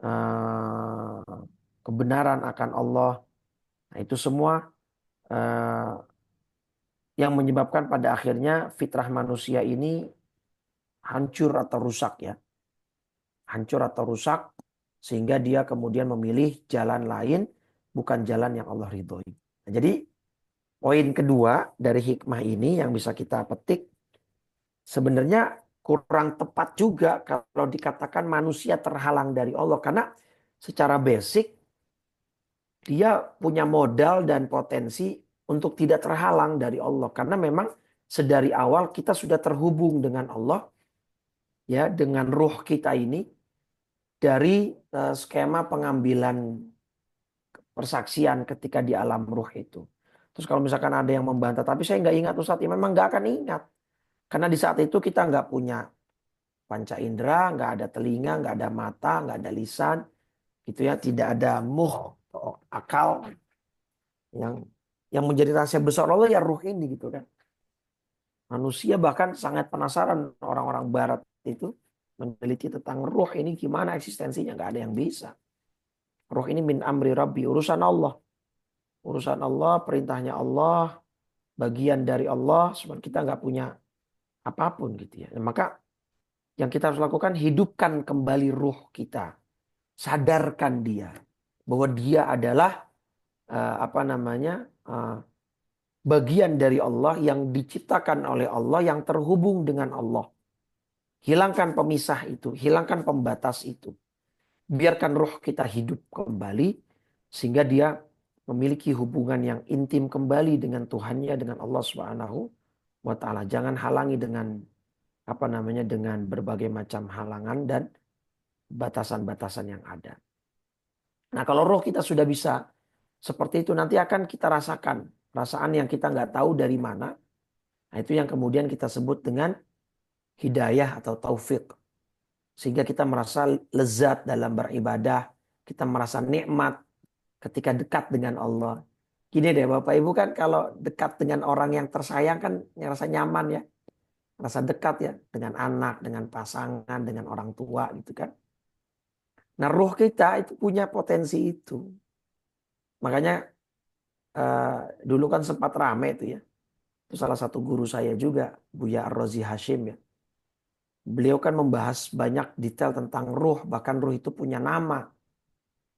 uh, kebenaran akan Allah. Nah, itu semua yang menyebabkan pada akhirnya fitrah manusia ini hancur atau rusak ya. Hancur atau rusak sehingga dia kemudian memilih jalan lain, bukan jalan yang Allah ridhoi. Nah, jadi poin kedua dari hikmah ini yang bisa kita petik, sebenarnya kurang tepat juga kalau dikatakan manusia terhalang dari Allah. Karena secara basic dia punya modal dan potensi untuk tidak terhalang dari Allah. Karena memang sedari awal kita sudah terhubung dengan Allah, ya, dengan ruh kita ini dari skema pengambilan persaksian ketika di alam ruh itu. Terus kalau misalkan ada yang membantah, tapi saya nggak ingat Ustaz, ya memang nggak akan ingat. Karena di saat itu kita nggak punya panca indera, nggak ada telinga, nggak ada mata, nggak ada lisan, gitu ya, tidak ada atau akal. Yang menjadi rahasia besar Allah ya ruh ini gitu kan. Manusia bahkan sangat penasaran, orang-orang barat itu meneliti tentang ruh ini gimana eksistensinya, nggak ada yang bisa. Ruh ini min amri rabbi, urusan Allah. Urusan Allah, perintahnya Allah, bagian dari Allah, sebenarnya kita nggak punya apapun gitu ya. Maka yang kita harus lakukan, hidupkan kembali ruh kita. Sadarkan dia bahwa dia adalah bagian dari Allah yang diciptakan oleh Allah, yang terhubung dengan Allah. Hilangkan pemisah itu, hilangkan pembatas itu. Biarkan ruh kita hidup kembali sehingga dia memiliki hubungan yang intim kembali dengan Tuhannya, dengan Allah Subhanahu wa taala. Jangan halangi dengan dengan berbagai macam halangan dan batasan-batasan yang ada. Nah, kalau roh kita sudah bisa seperti itu, nanti akan kita rasakan perasaan yang kita nggak tahu dari mana. Nah, itu yang kemudian kita sebut dengan hidayah atau taufik. Sehingga kita merasa lezat dalam beribadah, kita merasa nikmat ketika dekat dengan Allah. Gini deh Bapak Ibu, kan kalau dekat dengan orang yang tersayang kan ngerasa nyaman ya. Rasa dekat ya dengan anak, dengan pasangan, dengan orang tua gitu kan. Nah, ruh kita itu punya potensi itu. Makanya dulu kan sempat rame itu ya. Itu salah satu guru saya juga, Buya Ar-Razi Hashim ya. Beliau kan membahas banyak detail tentang ruh, bahkan ruh itu punya nama.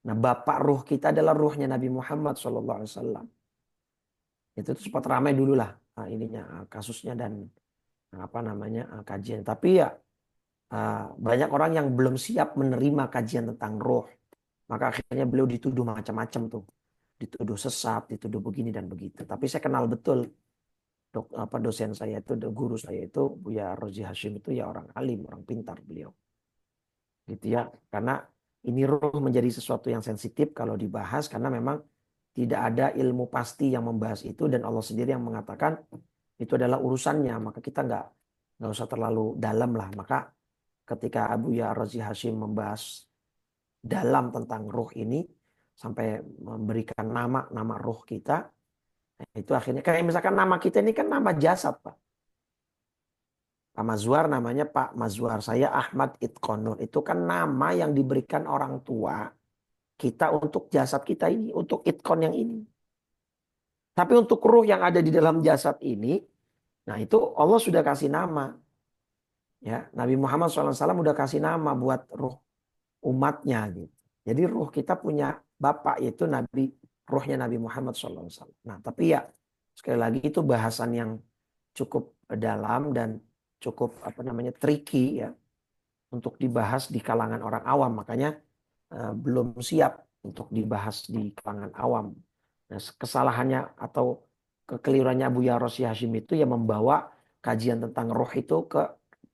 Nah, bapak ruh kita adalah ruhnya Nabi Muhammad SAW. Itu tuh sempat ramai dulu lah kasusnya dan kajian. Tapi ya banyak orang yang belum siap menerima kajian tentang ruh. Maka akhirnya beliau dituduh macam-macam tuh. Dituduh sesat, dituduh begini dan begitu. Tapi saya kenal betul dosen saya itu, guru saya itu, Buya Ar-Razi Hashim itu ya orang alim, orang pintar beliau. Gitu ya. Karena ini ruh menjadi sesuatu yang sensitif kalau dibahas, karena memang tidak ada ilmu pasti yang membahas itu, dan Allah sendiri yang mengatakan itu adalah urusannya, maka kita nggak usah terlalu dalam lah. Maka ketika Buya Ar-Razi Hashim membahas dalam tentang ruh ini sampai memberikan nama ruh kita, itu akhirnya kayak misalkan nama kita ini kan nama jasad Pak. Pak Mazwar namanya Pak Mazwar. Saya Ahmad Itqonur. Itu kan nama yang diberikan orang tua kita untuk jasad kita ini. Untuk Itqon yang ini. Tapi untuk ruh yang ada di dalam jasad ini. Nah itu Allah sudah kasih nama. Ya, Nabi Muhammad SAW udah kasih nama buat ruh umatnya gitu. Jadi ruh kita punya bapak yaitu ruhnya Nabi Muhammad SAW. Nah tapi ya sekali lagi itu bahasan yang cukup dalam dan cukup tricky ya untuk dibahas di kalangan orang awam. Makanya belum siap untuk dibahas di kalangan awam. Nah, kesalahannya atau kekeliruannya Abu Ya Rosy Hashim itu ya membawa kajian tentang roh itu ke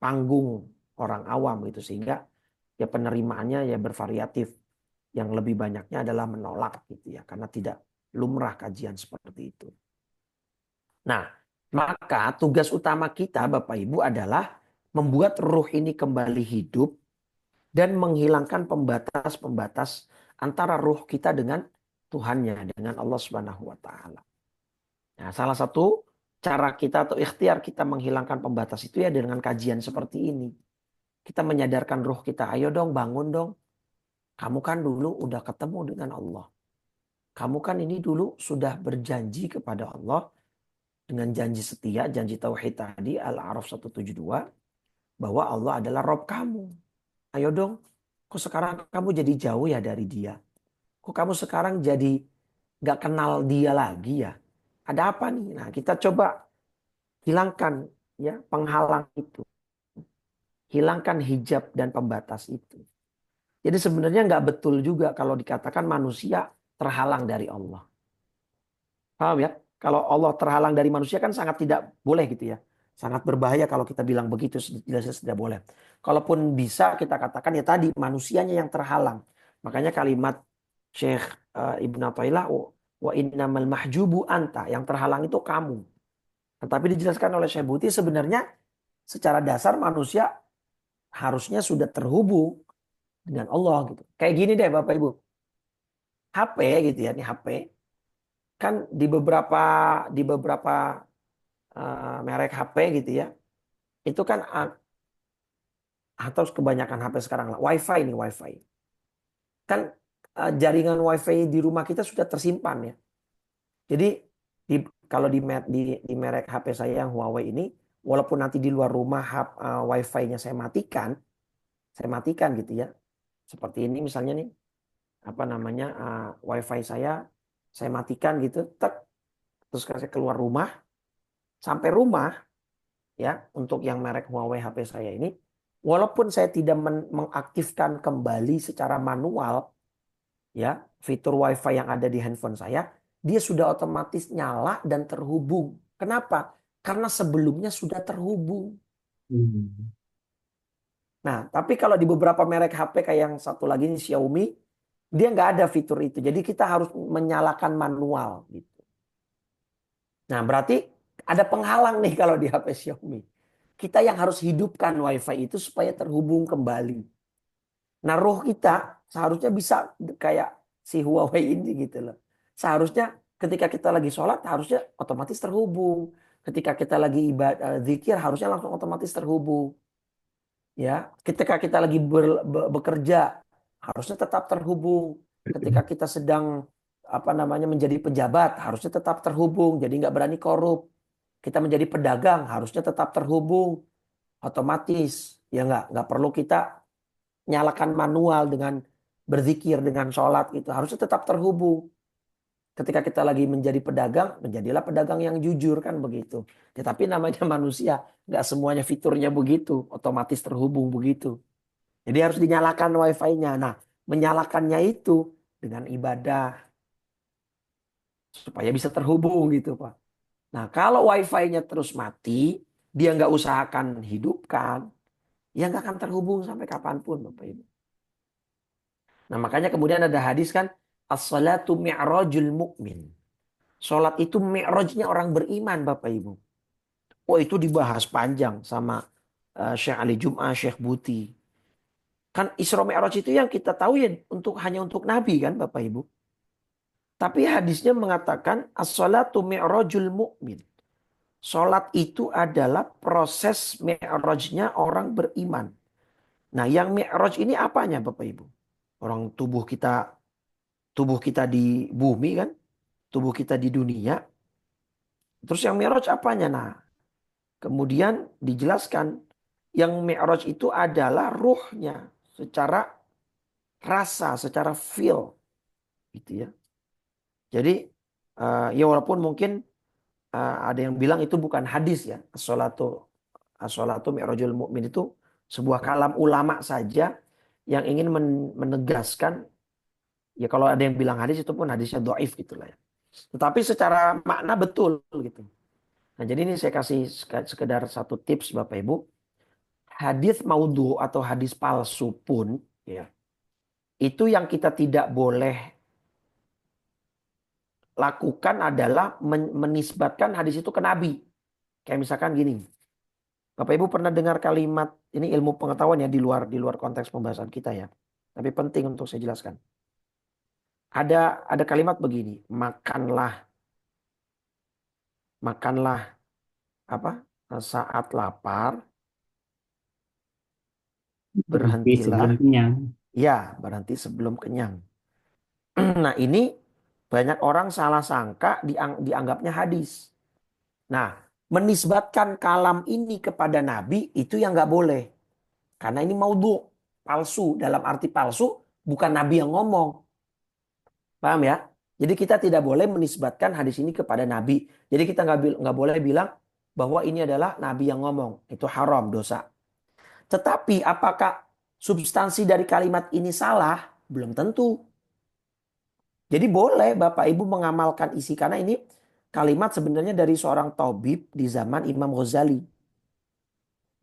panggung orang awam gitu sehingga ya penerimaannya ya bervariatif. Yang lebih banyaknya adalah menolak gitu ya karena tidak lumrah kajian seperti itu. Nah, maka tugas utama kita Bapak Ibu adalah membuat ruh ini kembali hidup dan menghilangkan pembatas-pembatas antara ruh kita dengan Tuhannya, dengan Allah Subhanahu wa taala. Nah, salah satu cara kita atau ikhtiar kita menghilangkan pembatas itu ya dengan kajian seperti ini. Kita menyadarkan ruh kita, ayo dong bangun dong. Kamu kan dulu udah ketemu dengan Allah. Kamu kan ini dulu sudah berjanji kepada Allah dengan janji setia, janji tauhid tadi Al-A'raf 172 bahwa Allah adalah Rob kamu. Ayo dong, kok sekarang kamu jadi jauh ya dari dia? Kok kamu sekarang jadi gak kenal dia lagi ya? Ada apa nih? Nah kita coba hilangkan ya penghalang itu. Hilangkan hijab dan pembatas itu. Jadi sebenarnya nggak betul juga kalau dikatakan manusia terhalang dari Allah. Paham ya? Kalau Allah terhalang dari manusia kan sangat tidak boleh gitu ya. Sangat berbahaya kalau kita bilang begitu, jelas tidak boleh. Kalaupun bisa kita katakan ya tadi manusianya yang terhalang. Makanya kalimat Syekh Ibn Athaillah wa innamal mahjubu anta, yang terhalang itu kamu. Tetapi dijelaskan oleh Syekh Buti sebenarnya secara dasar manusia harusnya sudah terhubung dengan Allah gitu. Kayak gini deh Bapak Ibu. HP gitu ya, ini HP. Kan di beberapa merek HP gitu ya. Itu kan atau kebanyakan HP sekarang lah, WiFi ini WiFi. Kan jaringan WiFi di rumah kita sudah tersimpan ya. Jadi kalau di merek HP saya yang Huawei ini, walaupun nanti di luar rumah WiFi-nya saya matikan gitu ya. Seperti ini misalnya nih, WiFi saya matikan gitu, terus saya keluar rumah, sampai rumah ya untuk yang merek Huawei HP saya ini, walaupun saya tidak mengaktifkan kembali secara manual ya fitur WiFi yang ada di handphone saya, dia sudah otomatis nyala dan terhubung. Kenapa? Karena sebelumnya sudah terhubung. Nah, tapi kalau di beberapa merek HP kayak yang satu lagi ini Xiaomi, dia nggak ada fitur itu. Jadi kita harus menyalakan manual gitu. Nah, berarti ada penghalang nih kalau di HP Xiaomi. Kita yang harus hidupkan WiFi itu supaya terhubung kembali. Nah, roh kita seharusnya bisa kayak si Huawei ini gitu loh. Seharusnya ketika kita lagi sholat harusnya otomatis terhubung. Ketika kita lagi ibadah zikir harusnya langsung otomatis terhubung. Ya, ketika kita lagi bekerja harusnya tetap terhubung. Ketika kita sedang menjadi pejabat harusnya tetap terhubung. Jadi nggak berani korup. Kita menjadi pedagang harusnya tetap terhubung. Otomatis ya nggak perlu kita nyalakan manual dengan berzikir dengan sholat gitu. Harusnya tetap terhubung. Ketika kita lagi menjadi pedagang, menjadilah pedagang yang jujur kan begitu. Tetapi namanya manusia, nggak semuanya fiturnya begitu, otomatis terhubung begitu. Jadi harus dinyalakan WiFi-nya. Nah, menyalakannya itu dengan ibadah supaya bisa terhubung gitu, Pak. Nah, kalau WiFi-nya terus mati, dia nggak usahakan hidupkan, ya nggak akan terhubung sampai kapanpun, Bapak Ibu. Nah, makanya kemudian ada hadis kan, as-salatu mi'rajul mu'min. Sholat itu mi'rajnya orang beriman, Bapak Ibu. Oh, itu dibahas panjang sama Syekh Ali Jum'ah, Syekh Buti. Kan Isra Mi'raj itu yang kita tahu ya hanya untuk Nabi kan, Bapak Ibu. Tapi hadisnya mengatakan as-salatu mi'rajul mu'min. Sholat itu adalah proses mi'rajnya orang beriman. Nah, yang mi'raj ini apanya Bapak Ibu? Orang tubuh kita di bumi kan, tubuh kita di dunia. Terus yang mi'raj apanya? Nah, kemudian dijelaskan yang mi'raj itu adalah ruhnya secara rasa, secara feel gitu ya. Jadi ya walaupun mungkin ada yang bilang itu bukan hadis ya. As-sholatu mi'rajul mu'min itu sebuah kalam ulama saja yang ingin menegaskan, ya kalau ada yang bilang hadis itu pun hadisnya dhaif gitu lah ya. Tetapi secara makna betul gitu. Nah, jadi ini saya kasih sekedar satu tips Bapak Ibu. Hadis maudhu atau hadis palsu pun ya, itu yang kita tidak boleh lakukan adalah menisbatkan hadis itu ke Nabi. Kayak misalkan gini. Bapak Ibu pernah dengar kalimat, ini ilmu pengetahuan ya di luar konteks pembahasan kita ya. Tapi penting untuk saya jelaskan. Ada kalimat begini, makanlah apa? Saat lapar, Berhenti sebelum berhentilah, kenyang. ya berhenti sebelum kenyang. Nah, ini banyak orang salah sangka dianggapnya hadis. Nah, menisbatkan kalam ini kepada Nabi itu yang nggak boleh. Karena ini maudhu, palsu. Dalam arti palsu, bukan Nabi yang ngomong. Paham ya? Jadi kita tidak boleh menisbatkan hadis ini kepada Nabi. Jadi kita nggak boleh bilang bahwa ini adalah Nabi yang ngomong. Itu haram, dosa. Tetapi apakah substansi dari kalimat ini salah? Belum tentu. Jadi boleh Bapak Ibu mengamalkan isi. Karena ini kalimat sebenarnya dari seorang tabib di zaman Imam Ghazali.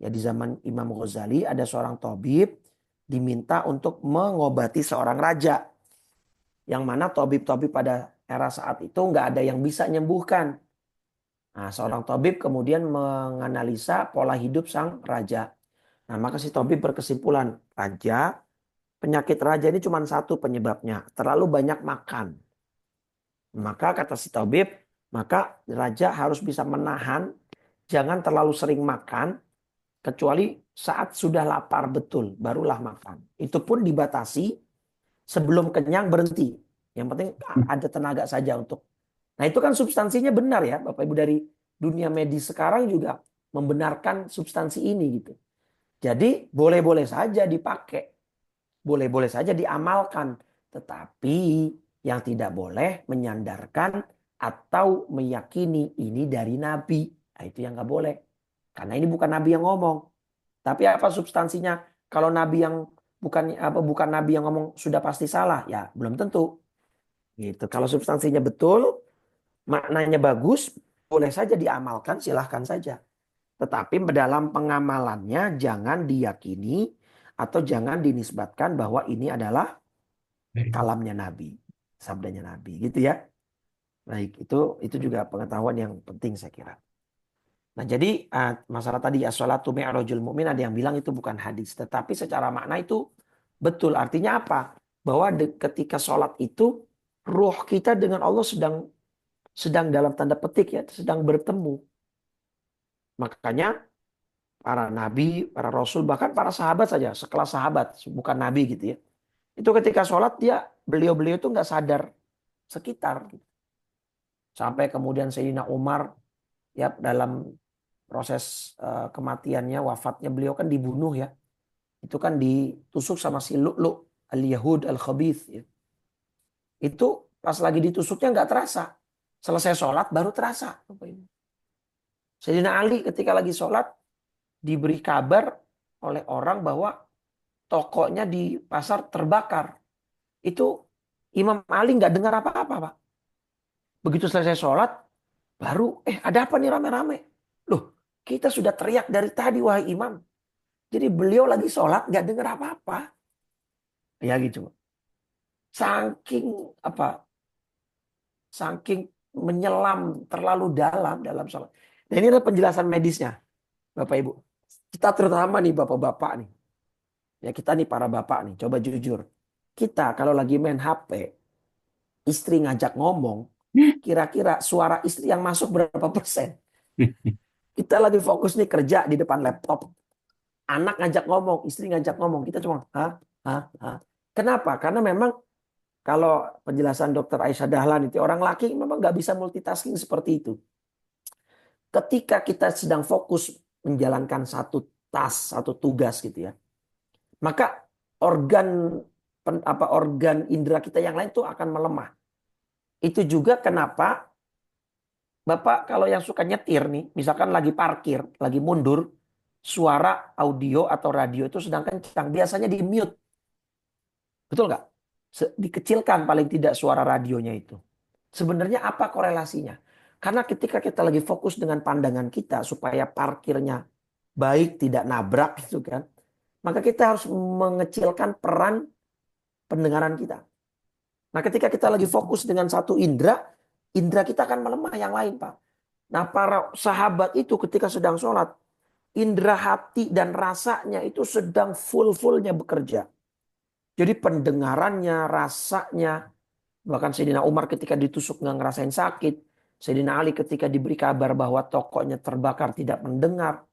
Ya, di zaman Imam Ghazali ada seorang tabib diminta untuk mengobati seorang raja. Yang mana tabib-tabib pada era saat itu nggak ada yang bisa menyembuhkan. Nah, seorang tabib kemudian menganalisa pola hidup sang raja. Nah, maka si tabib berkesimpulan, penyakit raja ini cuma satu penyebabnya, terlalu banyak makan. Maka kata si tabib, maka raja harus bisa menahan, jangan terlalu sering makan, kecuali saat sudah lapar betul, barulah makan. Itu pun dibatasi, sebelum kenyang berhenti. Yang penting ada tenaga saja untuk. Nah, itu kan substansinya benar ya, Bapak Ibu, dari dunia medis sekarang juga membenarkan substansi ini gitu. Jadi boleh-boleh saja dipakai, boleh-boleh saja diamalkan, tetapi yang tidak boleh menyandarkan atau meyakini ini dari Nabi. Nah, itu yang nggak boleh. Karena ini bukan Nabi yang ngomong. Tapi apa substansinya? Kalau Nabi yang bukan Nabi yang ngomong sudah pasti salah, ya belum tentu. Gitu. Kalau substansinya betul, maknanya bagus, boleh saja diamalkan, silahkan saja. Tetapi dalam pengamalannya jangan diyakini atau jangan dinisbatkan bahwa ini adalah kalamnya Nabi, sabdanya Nabi, gitu ya. Baik, itu juga pengetahuan yang penting saya kira. Nah, jadi masalah tadi as-sholatu mi'rajul mu'min, ada yang bilang itu bukan hadis, tetapi secara makna itu betul. Artinya apa? Bahwa ketika sholat itu ruh kita dengan Allah sedang dalam tanda petik ya, sedang bertemu. Makanya para nabi, para rasul, bahkan para sahabat saja, sekelas sahabat, bukan nabi gitu ya. Itu ketika sholat beliau-beliau itu nggak sadar sekitar. Sampai kemudian Sayyidina Umar ya dalam proses kematiannya, wafatnya beliau kan dibunuh ya. Itu kan ditusuk sama si Lu'lu' al-Yahud al-Khabith ya. Itu pas lagi ditusuknya nggak terasa. Selesai sholat baru terasa. Sayyidina Ali ketika lagi sholat diberi kabar oleh orang bahwa tokonya di pasar terbakar. Itu Imam Ali nggak dengar apa-apa, Pak. Begitu selesai sholat, baru ada apa nih rame-rame? Loh, kita sudah teriak dari tadi wahai imam. Jadi beliau lagi sholat nggak dengar apa-apa. Ya gitu. Saking saking menyelam terlalu dalam sholat. Nah, ini adalah penjelasan medisnya, Bapak Ibu. Kita terutama nih bapak-bapak nih. Ya kita nih para bapak nih, coba jujur. Kita kalau lagi main HP, istri ngajak ngomong, kira-kira suara istri yang masuk berapa persen? Kita lagi fokus nih kerja di depan laptop. Anak ngajak ngomong, istri ngajak ngomong. Kita cuma, hah, hah, hah. Kenapa? Karena memang kalau penjelasan dokter Aisyah Dahlan itu, orang laki memang nggak bisa multitasking seperti itu. Ketika kita sedang fokus menjalankan satu task, satu tugas gitu ya, maka organ organ indera kita yang lain tuh akan melemah. Itu juga kenapa Bapak kalau yang suka nyetir nih, misalkan lagi parkir, lagi mundur, suara audio atau radio itu sedang kencang, biasanya di mute. Betul nggak? Dikecilkan paling tidak suara radionya itu. Sebenarnya apa korelasinya? Karena ketika kita lagi fokus dengan pandangan kita supaya parkirnya baik, tidak nabrak gitu kan, maka kita harus mengecilkan peran pendengaran kita. Nah, ketika kita lagi fokus dengan satu indera, indera kita akan melemah yang lain, Pak. Nah, para sahabat itu ketika sedang sholat, indera hati dan rasanya itu sedang full-fullnya bekerja. Jadi pendengarannya, rasanya, bahkan Sayyidina Umar ketika ditusuk nggak ngerasain sakit. Sayyidina Ali ketika diberi kabar bahwa tokonya terbakar tidak mendengar.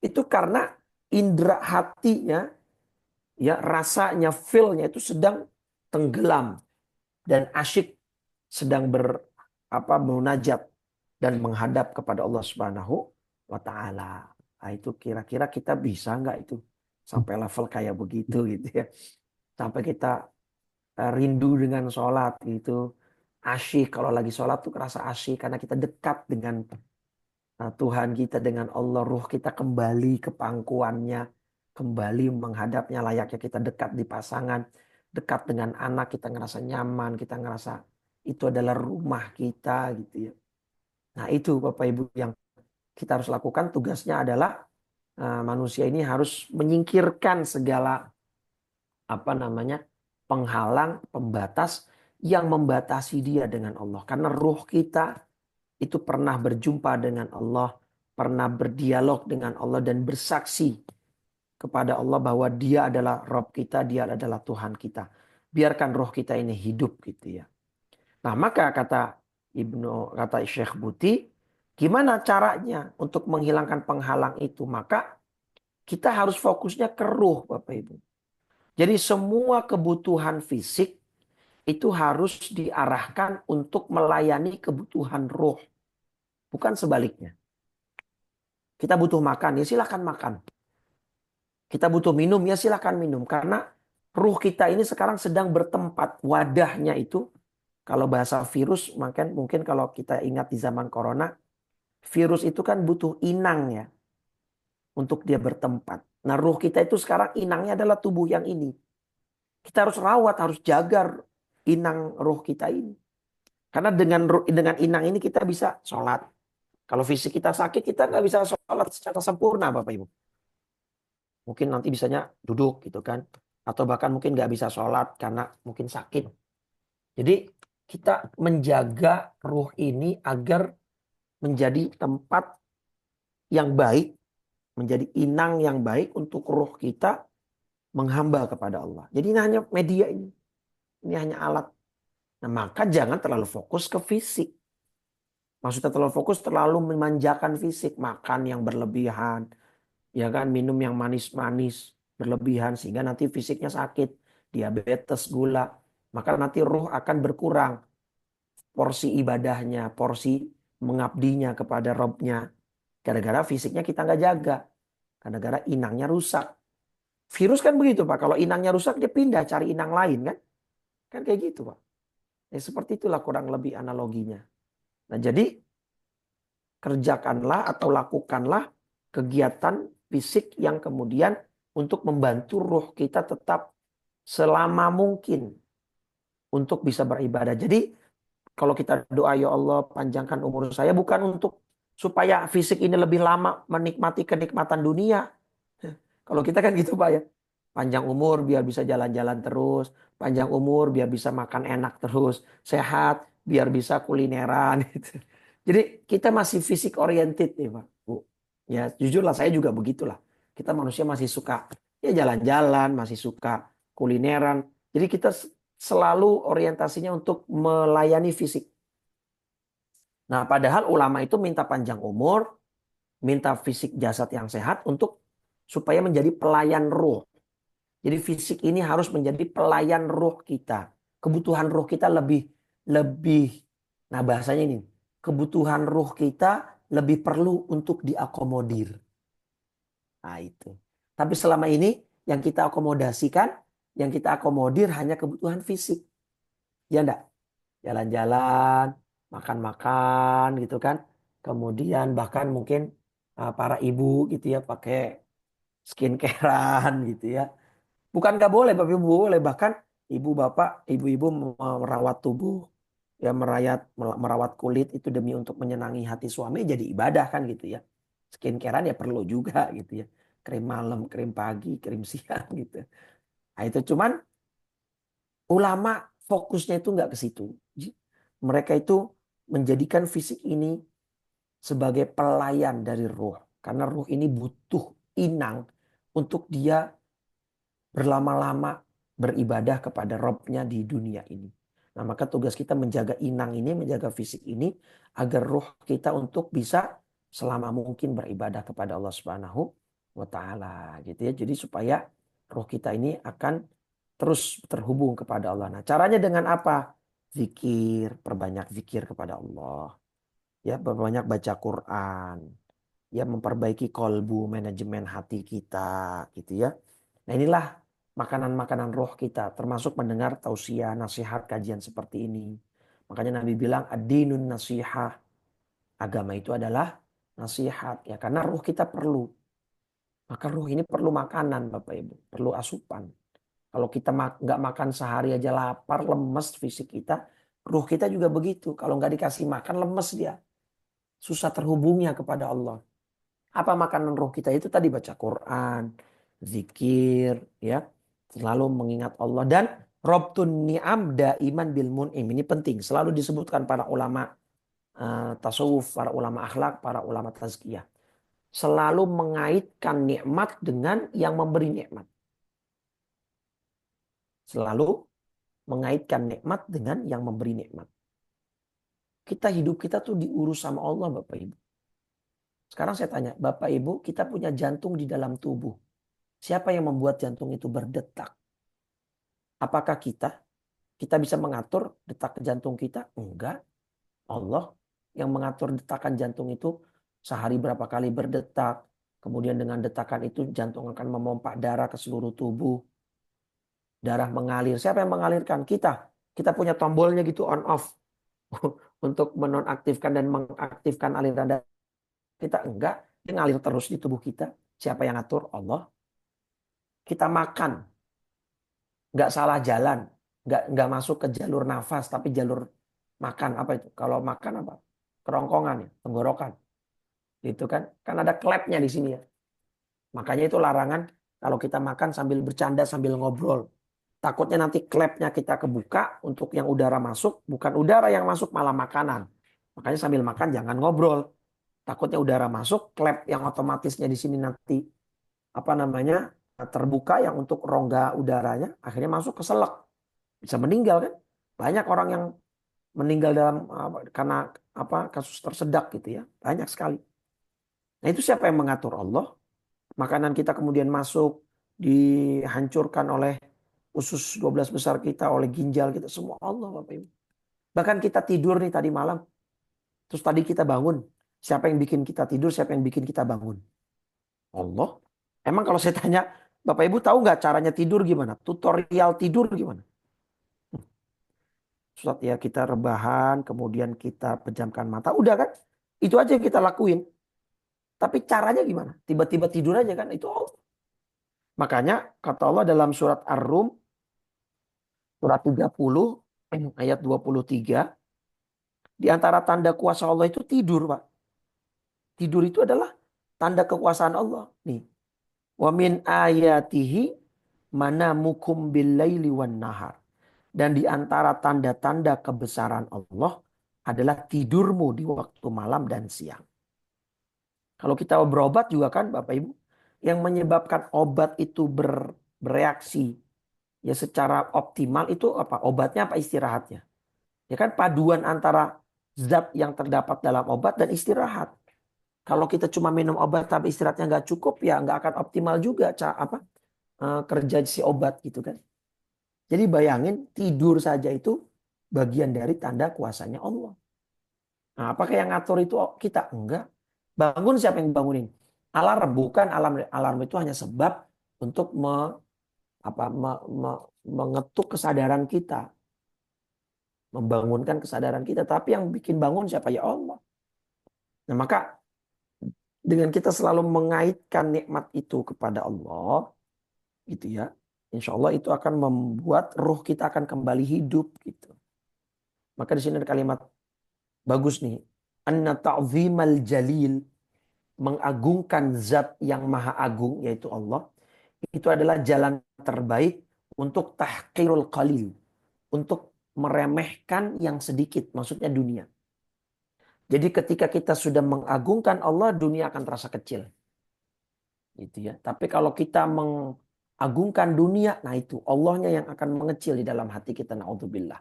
Itu karena indera hatinya, ya rasanya, feel-nya itu sedang tenggelam dan asyik sedang munajat dan menghadap kepada Allah Subhanahu wa taala. Nah, itu kira-kira kita bisa nggak itu sampai level kayak begitu gitu ya. Sampai kita rindu dengan sholat gitu. Asyik kalau lagi sholat tuh kerasa asyik karena kita dekat dengan Tuhan kita, dengan Allah. Ruh kita kembali ke pangkuannya, kembali menghadapnya, layaknya kita dekat di pasangan, dekat dengan anak, kita ngerasa nyaman, kita ngerasa itu adalah rumah kita gitu ya. Nah itu Bapak Ibu yang kita harus lakukan. Tugasnya adalah manusia ini harus menyingkirkan segala penghalang, pembatas yang membatasi dia dengan Allah. Karena ruh kita itu pernah berjumpa dengan Allah, pernah berdialog dengan Allah dan bersaksi kepada Allah bahwa Dia adalah Rabb kita, Dia adalah Tuhan kita. Biarkan roh kita ini hidup gitu ya. Nah, maka kata Syekh Buti, gimana caranya untuk menghilangkan penghalang itu? Maka kita harus fokusnya ke ruh, Bapak Ibu. Jadi semua kebutuhan fisik itu harus diarahkan untuk melayani kebutuhan ruh. Bukan sebaliknya. Kita butuh makan, ya silakan makan. Kita butuh minum, ya silakan minum. Karena ruh kita ini sekarang sedang bertempat. Wadahnya itu, kalau bahasa virus, mungkin kalau kita ingat di zaman corona, virus itu kan butuh inang ya. Untuk dia bertempat. Nah ruh kita itu sekarang inangnya adalah tubuh yang ini. Kita harus rawat, harus jaga inang ruh kita ini. Karena dengan inang ini kita bisa sholat. Kalau fisik kita sakit, kita nggak bisa sholat secara sempurna, Bapak Ibu. Mungkin nanti bisanya duduk gitu kan. Atau bahkan mungkin nggak bisa sholat karena mungkin sakit. Jadi kita menjaga ruh ini agar menjadi tempat yang baik. Menjadi inang yang baik untuk ruh kita menghamba kepada Allah. Jadi ini hanya media ini. Ini hanya alat. Nah maka jangan terlalu fokus ke fisik. Maksudnya terlalu fokus, terlalu memanjakan fisik. Makan yang berlebihan. Ya kan, minum yang manis-manis berlebihan. Sehingga nanti fisiknya sakit. Diabetes, gula. Maka nanti ruh akan berkurang. Porsi ibadahnya, porsi mengabdinya kepada Rabbnya. Gara-gara fisiknya kita nggak jaga. Gara-gara inangnya rusak. Virus kan begitu Pak. Kalau inangnya rusak dia pindah cari inang lain kan. Kan kayak gitu Pak. Ya, seperti itulah kurang lebih analoginya. Nah jadi kerjakanlah atau lakukanlah kegiatan fisik yang kemudian untuk membantu ruh kita tetap selama mungkin untuk bisa beribadah. Jadi kalau kita doa ya Allah panjangkan umur saya bukan untuk supaya fisik ini lebih lama menikmati kenikmatan dunia. Kalau kita kan gitu Pak ya. Panjang umur biar bisa jalan-jalan terus. Panjang umur biar bisa makan enak terus. Sehat biar bisa kulineran. Gitu. Jadi kita masih fisik oriented nih Pak. Bu. Ya jujurlah saya juga begitulah. Kita manusia masih suka ya jalan-jalan. Masih suka kulineran. Jadi kita selalu orientasinya untuk melayani fisik. Nah, padahal ulama itu minta panjang umur, minta fisik jasad yang sehat untuk supaya menjadi pelayan ruh. Jadi fisik ini harus menjadi pelayan ruh kita. Kebutuhan ruh kita lebih lebih nah bahasanya ini, kebutuhan ruh kita lebih perlu untuk diakomodir. Nah, itu. Tapi selama ini yang kita akomodasikan, yang kita akomodir hanya kebutuhan fisik. Ya enggak? Jalan-jalan, makan-makan gitu kan. Kemudian bahkan mungkin para ibu gitu ya pakai skincarean gitu ya. Bukan nggak boleh, Bapak Ibu boleh. Bahkan ibu bapak, ibu-ibu merawat tubuh, ya merawat kulit itu demi untuk menyenangi hati suami jadi ibadah kan gitu ya. Skincarean ya perlu juga gitu ya. Krim malam, krim pagi, krim siang gitu. Nah itu cuman ulama fokusnya itu nggak ke situ. Mereka itu menjadikan fisik ini sebagai pelayan dari ruh. Karena ruh ini butuh inang untuk dia berlama-lama beribadah kepada Robnya di dunia ini. Nah maka tugas kita menjaga inang ini, menjaga fisik ini agar ruh kita untuk bisa selama mungkin beribadah kepada Allah Subhanahu wa taala gitu ya. Jadi supaya ruh kita ini akan terus terhubung kepada Allah. Nah, caranya dengan apa? Zikir, perbanyak zikir kepada Allah. Ya, perbanyak baca Quran. Ya, memperbaiki kolbu, manajemen hati kita gitu ya. Nah, inilah makanan-makanan roh kita, termasuk mendengar tausiah, nasihat, kajian seperti ini. Makanya Nabi bilang ad-dinun nasihah. Agama itu adalah nasihat ya, karena roh kita perlu. Maka roh ini perlu makanan Bapak Ibu, perlu asupan. Kalau kita nggak makan sehari aja lapar, lemes fisik kita, ruh kita juga begitu. Kalau nggak dikasih makan, lemes dia. Susah terhubungnya kepada Allah. Apa makanan ruh kita itu tadi baca Quran, zikir, ya, selalu mengingat Allah dan Robtun ni'am daiman bil mun'im. Ini penting, selalu disebutkan para ulama tasawuf, para ulama akhlak, para ulama tazkiyah. Selalu mengaitkan nikmat dengan yang memberi nikmat. Selalu mengaitkan nikmat dengan yang memberi nikmat. Hidup kita tuh diurus sama Allah Bapak Ibu. Sekarang saya tanya, Bapak Ibu, kita punya jantung di dalam tubuh. Siapa yang membuat jantung itu berdetak? Apakah kita? Kita bisa mengatur detak jantung kita? Enggak. Allah yang mengatur detakan jantung itu sehari berapa kali berdetak. Kemudian dengan detakan itu jantung akan memompa darah ke seluruh tubuh. Darah mengalir. Siapa yang mengalirkan? Kita. Kita punya tombolnya gitu on off. Untuk menonaktifkan dan mengaktifkan aliran darah. Kita enggak. Dia ngalir terus di tubuh kita. Siapa yang atur? Allah. Kita makan. Enggak salah jalan. Enggak masuk ke jalur nafas. Tapi jalur makan. Apa itu? Kalau makan apa? Kerongkongan ya. Tenggorokan. Itu kan. Kan ada klepnya di sini ya. Makanya itu larangan kalau kita makan sambil bercanda sambil ngobrol. Takutnya nanti klepnya kita kebuka untuk yang udara masuk. Bukan udara yang masuk malah makanan. Makanya sambil makan jangan ngobrol. Takutnya udara masuk, klep yang otomatisnya di sini nanti terbuka yang untuk rongga udaranya. Akhirnya masuk ke selek. Bisa meninggal kan. Banyak orang yang meninggal karena kasus tersedak gitu ya. Banyak sekali. Nah itu siapa yang mengatur? Allah. Makanan kita kemudian masuk, dihancurkan oleh usus 12 besar kita, oleh ginjal kita, semua Allah Bapak Ibu. Bahkan kita tidur nih tadi malam, terus tadi kita bangun. Siapa yang bikin kita tidur, siapa yang bikin kita bangun? Allah. Emang kalau saya tanya, Bapak Ibu tahu nggak caranya tidur gimana? Tutorial tidur gimana? Ustaz ya kita rebahan, kemudian kita pejamkan mata, udah kan? Itu aja yang kita lakuin. Tapi caranya gimana? Tiba-tiba tidur aja kan? Itu Allah. Makanya kata Allah dalam surat Ar-Rum, surat 30 ayat 23, di antara tanda kuasa Allah itu tidur, Pak. Tidur itu adalah tanda kekuasaan Allah. Nih. Wa min ayatihi manamukum bil-laili wan nahar. Dan di antara tanda-tanda kebesaran Allah adalah tidurmu di waktu malam dan siang. Kalau kita berobat juga kan Bapak Ibu, yang menyebabkan obat itu bereaksi ya secara optimal itu apa? Obatnya apa istirahatnya? Ya kan paduan antara zat yang terdapat dalam obat dan istirahat. Kalau kita cuma minum obat tapi istirahatnya nggak cukup, ya nggak akan optimal juga kerja si obat gitu kan. Jadi bayangin tidur saja itu bagian dari tanda kuasanya Allah. Nah, apakah yang ngatur itu kita? Enggak. Bangun siapa yang bangunin? Alarm, bukan alarm. Alarm itu hanya sebab untuk mengetuk kesadaran kita, membangunkan kesadaran kita. Tapi yang bikin bangun siapa? Ya Allah. Nah, maka dengan kita selalu mengaitkan nikmat itu kepada Allah, gitu ya, insya Allah itu akan membuat ruh kita akan kembali hidup, gitu. Maka di sini ada kalimat bagus nih, anna ta'zimal jalil, mengagungkan zat yang maha agung yaitu Allah, itu adalah jalan terbaik untuk tahqirul qalil, untuk meremehkan yang sedikit, maksudnya dunia. Jadi ketika kita sudah mengagungkan Allah, dunia akan terasa kecil. Gitu ya. Tapi kalau kita mengagungkan dunia, nah itu Allahnya yang akan mengecil di dalam hati kita, naudzubillah.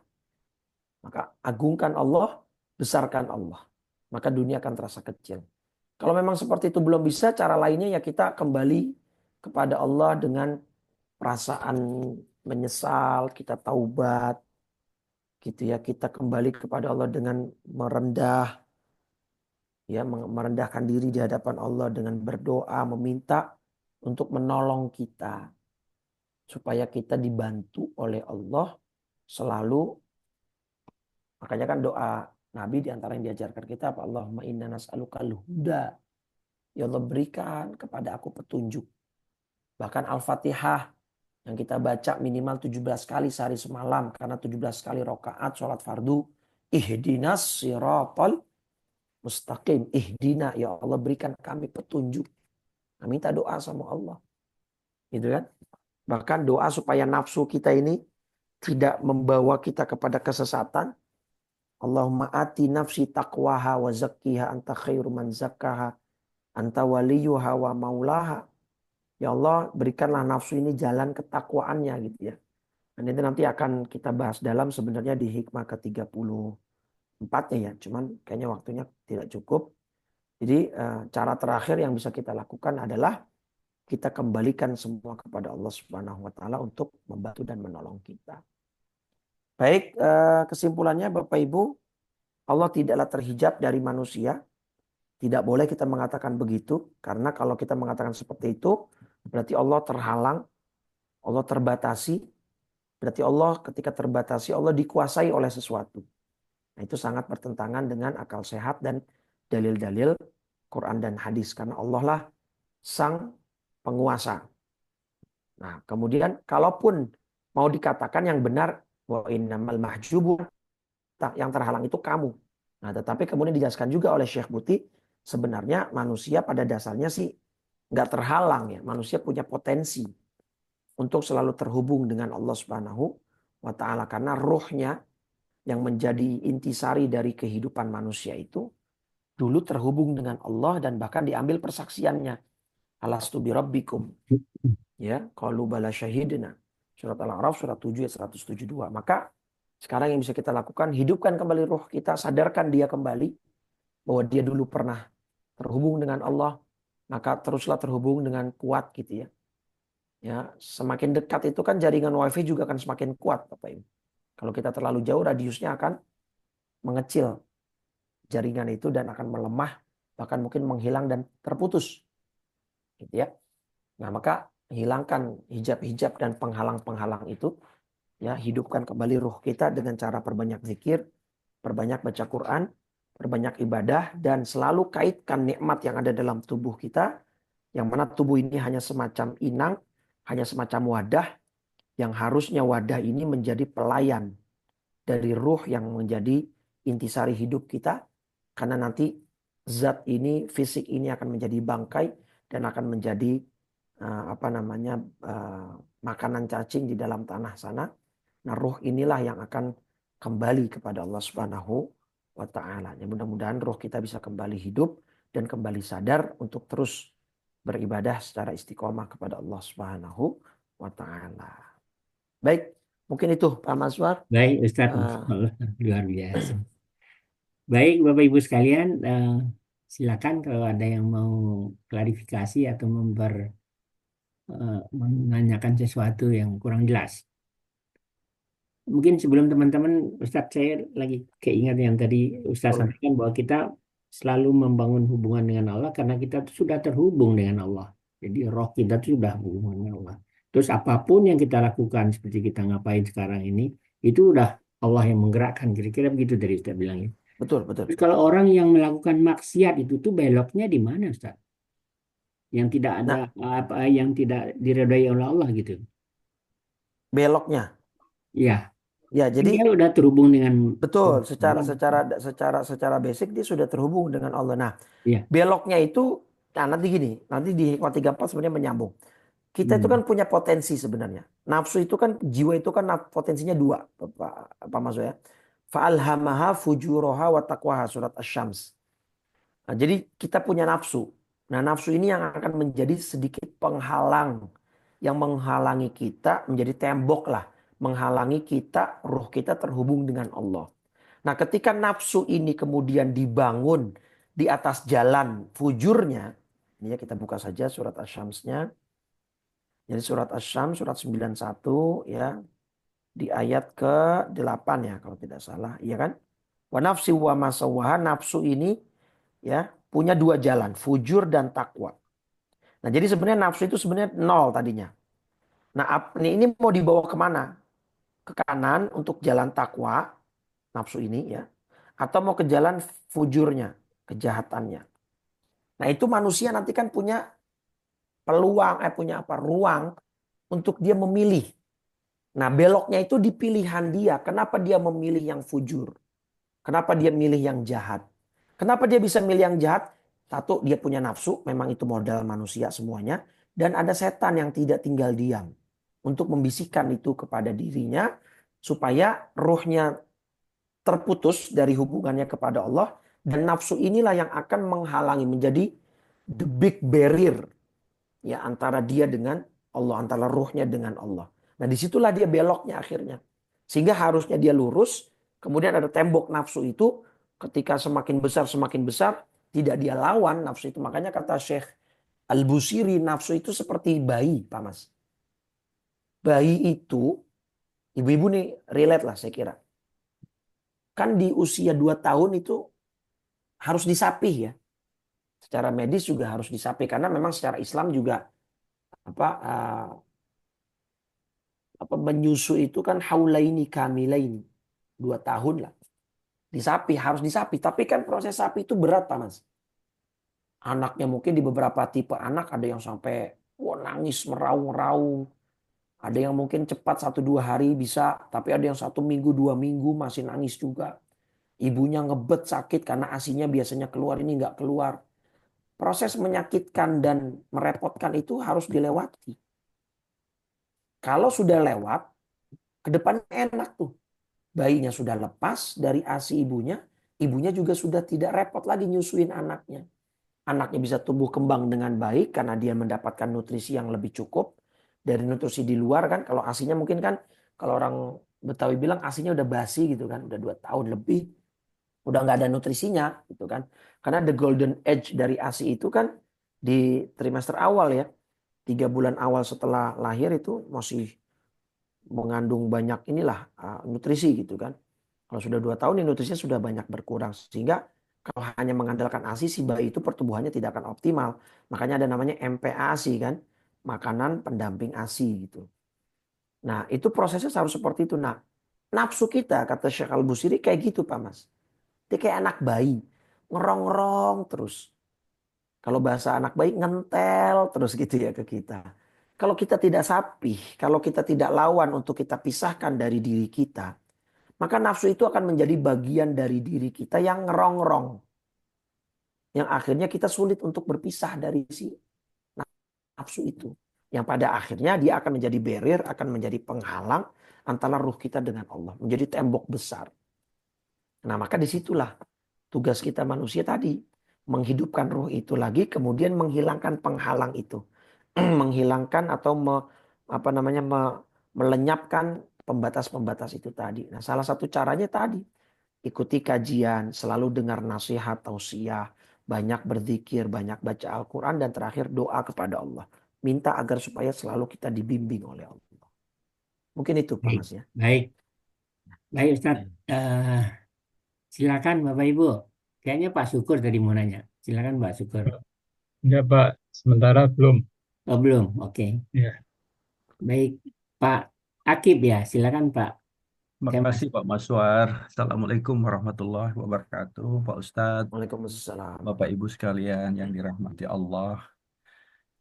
Maka agungkan Allah, besarkan Allah. Maka dunia akan terasa kecil. Kalau memang seperti itu belum bisa, cara lainnya ya kita kembali kepada Allah dengan perasaan menyesal, kita taubat, gitu ya. Kita kembali kepada Allah dengan merendah, ya, merendahkan diri di hadapan Allah dengan berdoa, meminta untuk menolong kita supaya kita dibantu oleh Allah selalu. Makanya kan doa Nabi diantara yang diajarkan kita apa? Allahumma inna nas'alukal huda. Ya Allah, berikan kepada aku petunjuk. Bahkan Al-Fatihah yang kita baca minimal 17 kali sehari semalam karena 17 kali rakaat sholat fardu. Ihdinas siratal mustaqim. Ihdina, ya Allah berikan kami petunjuk. Nah, minta doa sama Allah. Gitu kan? Bahkan doa supaya nafsu kita ini tidak membawa kita kepada kesesatan. Allahumma ati nafsi taqwaha wa zakkiha anta khairu man zakkaha anta waliyuha wa maulaha. Ya Allah, berikanlah nafsu ini jalan ketakwaannya, gitu ya. Dan itu nanti akan kita bahas dalam sebenarnya di hikmah ke-34-nya ya. Cuman kayaknya waktunya tidak cukup. Jadi cara terakhir yang bisa kita lakukan adalah kita kembalikan semua kepada Allah Subhanahu wa taala untuk membantu dan menolong kita. Baik, kesimpulannya Bapak Ibu, Allah tidaklah terhijab dari manusia. Tidak boleh kita mengatakan begitu, karena kalau kita mengatakan seperti itu, berarti Allah terhalang, Allah terbatasi. Berarti Allah ketika terbatasi, Allah dikuasai oleh sesuatu. Nah, itu sangat bertentangan dengan akal sehat dan dalil-dalil Quran dan hadis. Karena Allah lah sang penguasa. Nah, kemudian kalaupun mau dikatakan yang benar, wa innamal mahjubun, yang terhalang itu kamu. Nah, tetapi kemudian dijelaskan juga oleh Syekh Buti, sebenarnya manusia pada dasarnya sih nggak terhalang ya. Manusia punya potensi untuk selalu terhubung dengan Allah Subhanahu wa taala karena ruhnya yang menjadi intisari dari kehidupan manusia itu dulu terhubung dengan Allah dan bahkan diambil persaksiannya. Alastu birabbikum. Ya, qalu bala syahidna. Surat Al-A'raf surat 7 ayat 172. Maka sekarang yang bisa kita lakukan, hidupkan kembali ruh kita, sadarkan dia kembali bahwa dia dulu pernah terhubung dengan Allah, maka teruslah terhubung dengan kuat, gitu ya. Ya, semakin dekat itu kan jaringan wifi juga akan semakin kuat, Bapak Ibu. Kalau kita terlalu jauh, radiusnya akan mengecil jaringan itu dan akan melemah, bahkan mungkin menghilang dan terputus, gitu ya. Nah, maka hilangkan hijab-hijab dan penghalang-penghalang itu. Ya, hidupkan kembali ruh kita dengan cara perbanyak zikir, perbanyak baca Quran, perbanyak ibadah, dan selalu kaitkan nikmat yang ada dalam tubuh kita, yang mana tubuh ini hanya semacam inang, hanya semacam wadah, yang harusnya wadah ini menjadi pelayan dari ruh yang menjadi intisari hidup kita, karena nanti zat ini, fisik ini akan menjadi bangkai dan akan menjadi makanan cacing di dalam tanah sana. Nah, ruh inilah yang akan kembali kepada Allah Subhanahu wa taala. Ya, mudah-mudahan ruh kita bisa kembali hidup dan kembali sadar untuk terus beribadah secara istiqomah kepada Allah Subhanahu wa taala. Baik, mungkin itu Pak Mazwar. Baik Ustaz, Masya Allah, luar biasa. Baik, Bapak Ibu sekalian, silakan kalau ada yang mau klarifikasi atau menanyakan sesuatu yang kurang jelas. Mungkin sebelum teman-teman, Ustadz, saya lagi keingat yang tadi Ustadz Boleh. sampaikan bahwa kita selalu membangun hubungan dengan Allah karena kita tuh sudah terhubung dengan Allah. Jadi roh kita tuh sudah hubungan dengan Allah. Terus apapun yang kita lakukan, seperti kita ngapain sekarang ini, itu udah Allah yang menggerakkan. Kira-kira begitu dari Ustadz bilangnya. Betul, betul. Terus kalau orang yang melakukan maksiat itu tuh beloknya di mana, Ustaz? Yang tidak ada Nah, apa yang tidak diredai oleh Allah gitu. beloknya. Ya, Ya, kan dia jadi udah terhubung dengan betul, secara Allah. secara secara secara basic dia sudah terhubung dengan Allah. Nah, Iya. beloknya itu, nah nanti gini, nanti di hikmah 34 sebenarnya menyambung. Kita itu kan Hmm. punya potensi sebenarnya. Nafsu itu kan, jiwa itu kan potensinya dua, Pak Mas ya. Fa'alhamaha fujuroha wa taqwaha, surat Asy-Syams. Nah, jadi kita punya nafsu. Nah, nafsu ini yang akan menjadi sedikit penghalang, yang menghalangi kita menjadi tembok lah, menghalangi kita, ruh kita terhubung dengan Allah. Nah, ketika nafsu ini kemudian dibangun di atas jalan fujurnya, ini ya kita buka saja surat Asy-Syamsnya. Jadi surat Asy-Syams surat 91 ya, di ayat ke-8 ya kalau tidak salah, iya kan? Wa nafsi wa masawwaha, nafsu ini ya punya dua jalan, fujur dan takwa. Nah, jadi sebenarnya nafsu itu sebenarnya nol tadinya. Nah, ini mau dibawa kemana? Ke kanan untuk jalan takwa, nafsu ini ya. Atau mau ke jalan fujurnya, kejahatannya. Nah, itu manusia nanti kan punya peluang, punya apa? Ruang untuk dia memilih. Nah, beloknya itu di pilihan dia. Kenapa dia memilih yang fujur? Kenapa dia milih yang jahat? Kenapa dia bisa milih yang jahat? Satu, dia punya nafsu, memang itu modal manusia semuanya. Dan ada setan yang tidak tinggal diam untuk membisikkan itu kepada dirinya supaya ruhnya terputus dari hubungannya kepada Allah. Dan nafsu inilah yang akan menghalangi, menjadi the big barrier ya antara dia dengan Allah, antara ruhnya dengan Allah. Nah, disitulah dia beloknya akhirnya. Sehingga harusnya dia lurus, kemudian ada tembok nafsu itu, ketika semakin besar, tidak dia lawan nafsu itu. Makanya kata Syekh Al-Busiri, nafsu itu seperti bayi, Pak Mas. Bayi itu, ibu-ibu nih relate lah saya kira. Kan di usia 2 tahun itu harus disapih ya. Secara medis juga harus disapih, karena memang secara Islam juga apa menyusu itu kan haulaini kamilaini, 2 tahun lah disapi, harus disapi. Tapi kan proses sapi itu berat Pak Mas. Anaknya mungkin di beberapa tipe anak ada yang sampai wah, nangis meraung-raung, ada yang mungkin cepat 1-2 hari bisa, tapi ada yang 1 minggu 2 minggu masih nangis juga. Ibunya ngebet sakit karena asinya biasanya keluar, ini nggak keluar. Proses menyakitkan dan merepotkan itu harus dilewati. Kalau sudah lewat, ke depan enak tuh. Bayinya sudah lepas dari ASI ibunya, ibunya juga sudah tidak repot lagi nyusuin anaknya. Anaknya bisa tumbuh kembang dengan baik karena dia mendapatkan nutrisi yang lebih cukup dari nutrisi di luar kan. Kalau ASINya mungkin kan, kalau orang Betawi bilang ASINya udah basi gitu kan, udah 2 tahun lebih, udah nggak ada nutrisinya gitu kan. Karena the golden age dari ASI itu kan di trimester awal ya, 3 bulan awal setelah lahir itu masih mengandung banyak inilah nutrisi gitu kan. Kalau sudah 2 tahun nutrisinya sudah banyak berkurang, sehingga kalau hanya mengandalkan ASI si bayi itu pertumbuhannya tidak akan optimal. Makanya ada namanya MPASI kan, makanan pendamping ASI gitu. Nah, itu prosesnya harus seperti itu. Nah, nafsu kita kata Syekh Al-Busiri kayak gitu Pak Mas. Dia kayak anak bayi, ngerong-ngerong terus. Kalau bahasa anak bayi ngentel terus gitu ya ke kita. Kalau kita tidak sapih, kalau kita tidak lawan untuk kita pisahkan dari diri kita, maka nafsu itu akan menjadi bagian dari diri kita yang ngerongrong. Yang akhirnya kita sulit untuk berpisah dari si nafsu itu. Yang pada akhirnya dia akan menjadi barrier, akan menjadi penghalang antara ruh kita dengan Allah. Menjadi tembok besar. Nah, maka disitulah tugas kita manusia tadi. Menghidupkan ruh itu lagi, kemudian menghilangkan penghalang itu. Menghilangkan atau melenyapkan pembatas-pembatas itu tadi. Nah, salah satu caranya tadi ikuti kajian, selalu dengar nasihat, tausiah, banyak berzikir, banyak baca Al-Quran, dan terakhir doa kepada Allah. Minta agar supaya selalu kita dibimbing oleh Allah. Mungkin itu Pak Baik, Mas ya. baik, baik Ustadz. Silakan Bapak Ibu. Kayaknya Pak Syukur tadi mau nanya. Silakan Pak Syukur. Enggak, Pak. Sementara belum. Oh belum, oke. Ya. Baik, Pak Akib ya. Silakan Pak Terima Kemas. kasih Pak Maswar. Assalamualaikum warahmatullahi wabarakatuh. Pak Ustadz, Waalaikumsalam. Bapak Ibu sekalian yang dirahmati Allah.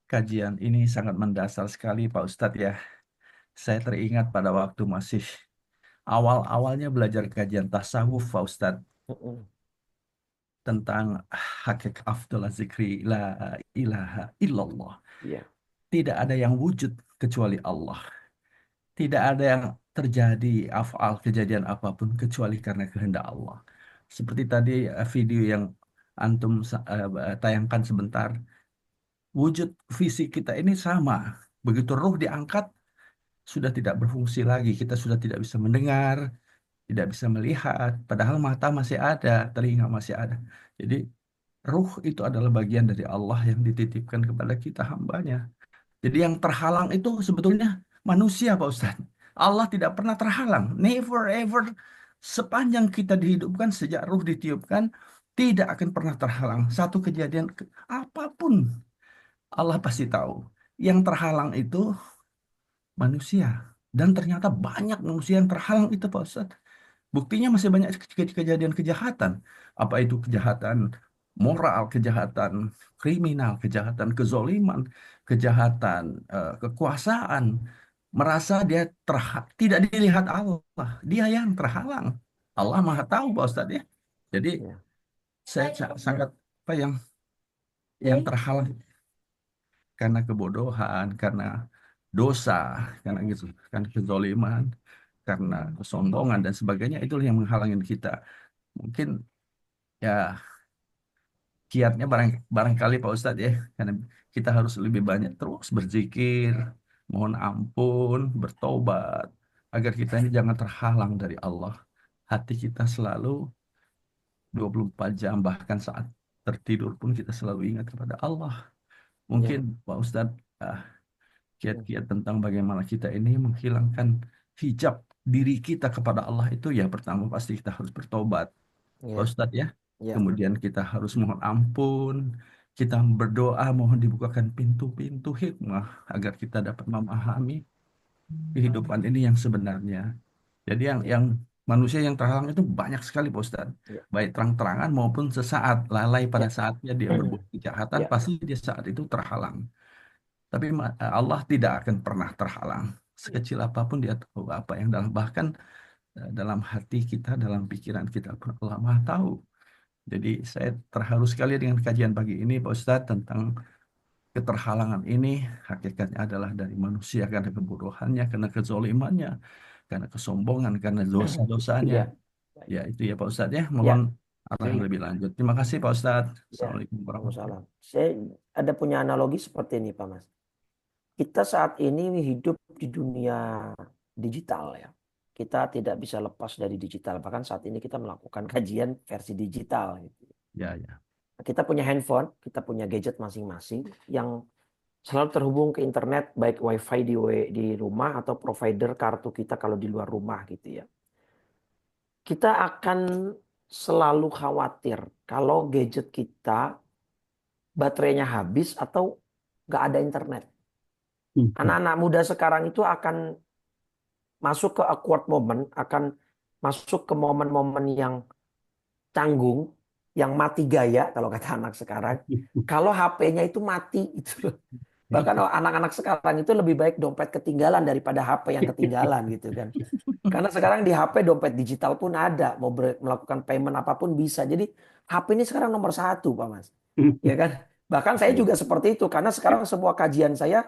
Kajian ini sangat mendasar sekali Pak Ustadz ya. Saya teringat pada waktu masih awal-awalnya belajar kajian tasawuf Pak Ustadz. Mm-mm. Tentang hakikat afdal zikri la ilaha illallah. Iya, Tidak ada yang wujud kecuali Allah. Tidak ada yang terjadi afal kejadian apapun kecuali karena kehendak Allah. Seperti tadi video yang antum tayangkan sebentar, wujud fisik kita ini sama. Begitu ruh diangkat, sudah tidak berfungsi lagi. Kita sudah tidak bisa mendengar, tidak bisa melihat. Padahal mata masih ada, telinga masih ada. Jadi ruh itu adalah bagian dari Allah yang dititipkan kepada kita hambanya. Jadi yang terhalang itu sebetulnya manusia, Pak Ustadz. Allah tidak pernah terhalang. Never ever. Sepanjang kita dihidupkan, sejak ruh ditiupkan, tidak akan pernah terhalang. Satu kejadian apapun, Allah pasti tahu. Yang terhalang itu manusia. Dan ternyata banyak manusia yang terhalang itu, Pak Ustadz. Buktinya masih banyak kejadian kejahatan. Apa itu kejahatan moral, kejahatan kriminal, kejahatan kezoliman, kejahatan kekuasaan. Merasa dia tidak dilihat Allah. Dia yang terhalang. Allah Maha tahu Pak Ustadz ya. Jadi iya, saya sangat apa yang terhalang karena kebodohan, karena dosa, karena gitu, karena kezoliman, karena kesombongan dan sebagainya, itulah yang menghalangi kita. Mungkin ya kiatnya barangkali Pak Ustadz ya, karena kita harus lebih banyak terus berzikir, mohon ampun, bertobat, agar kita ini jangan terhalang dari Allah. Hati kita selalu 24 jam, bahkan saat tertidur pun kita selalu ingat kepada Allah. iya, Mungkin Pak Ustadz, kiat-kiat tentang bagaimana kita ini menghilangkan hijab diri kita kepada Allah itu ya pertama pasti kita harus bertobat, Pak iya, Ustadz ya. iya, Kemudian kita harus mohon ampun, kita berdoa mohon dibukakan pintu-pintu hikmah agar kita dapat memahami kehidupan ini yang sebenarnya. Jadi yang manusia yang terhalang itu banyak sekali Pak Ustadz. iya, Baik terang-terangan maupun sesaat lalai pada iya, saatnya dia berbuat kejahatan, iya, pasti dia saat itu terhalang. Tapi Allah tidak akan pernah terhalang. Sekecil apapun dia tahu apa yang bahkan dalam hati kita, dalam pikiran kita pun Allah Maha tahu. Jadi saya terharu sekali dengan kajian pagi ini Pak Ustadz tentang keterhalangan ini. Hakikatnya adalah dari manusia karena kebodohannya, karena kezolimannya, karena kesombongan, karena dosa-dosanya. iya, Ya itu ya Pak Ustadz ya. iya, Mohon arahan lebih lanjut. Terima kasih Pak Ustadz. iya. Assalamualaikum warahmatullahi Waalaikumsalam. Saya ada punya analogi seperti ini Pak Mas. Kita saat ini hidup di dunia digital ya. Kita tidak bisa lepas dari digital. Bahkan saat ini kita melakukan kajian versi digital gitu. Ya, ya. Kita punya handphone, kita punya gadget masing-masing yang selalu terhubung ke internet, baik wifi di rumah atau provider kartu kita kalau di luar rumah gitu ya. Kita akan selalu khawatir kalau gadget kita baterainya habis atau nggak ada internet. Anak-anak muda sekarang itu akan masuk ke awkward moment, akan masuk ke momen-momen yang canggung, yang mati gaya kalau kata anak sekarang. Kalau HP-nya itu mati itu. Bahkan anak-anak sekarang itu lebih baik dompet ketinggalan daripada HP yang ketinggalan gitu kan. Karena sekarang di HP dompet digital pun ada, mau melakukan payment apapun bisa. Jadi HP ini sekarang nomor satu, Pak Mas. Ya kan? Bahkan saya juga seperti itu karena sekarang semua kajian saya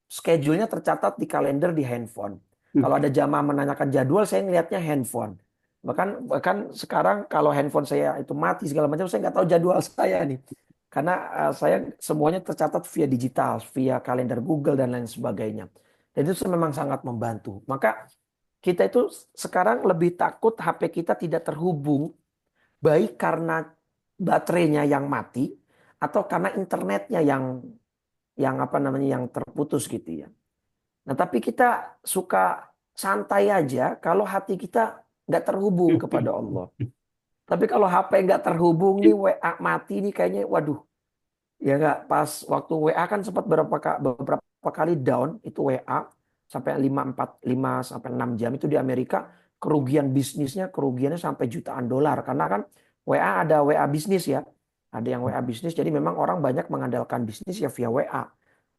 schedule-nya tercatat di kalender di handphone. Kalau ada jamaah menanyakan jadwal, saya ngelihatnya handphone. Bahkan sekarang kalau handphone saya itu mati segala macam, saya nggak tahu jadwal saya nih. Karena saya semuanya tercatat via digital, via kalender Google dan lain sebagainya. Dan itu memang sangat membantu. Maka kita itu sekarang lebih takut HP kita tidak terhubung baik karena baterainya yang mati atau karena internetnya yang apa namanya yang terputus gitu ya. Nah, tapi kita suka santai aja kalau hati kita nggak terhubung kepada Allah. Tapi kalau HP nggak terhubung nih, WA mati nih kayaknya, waduh, ya nggak. Pas waktu WA kan sempat beberapa kali down itu WA sampai 5 sampai 6 jam itu di Amerika, kerugiannya sampai jutaan dolar karena kan WA ada WA bisnis ya. Ada yang WA bisnis, jadi memang orang banyak mengandalkan bisnis ya via WA.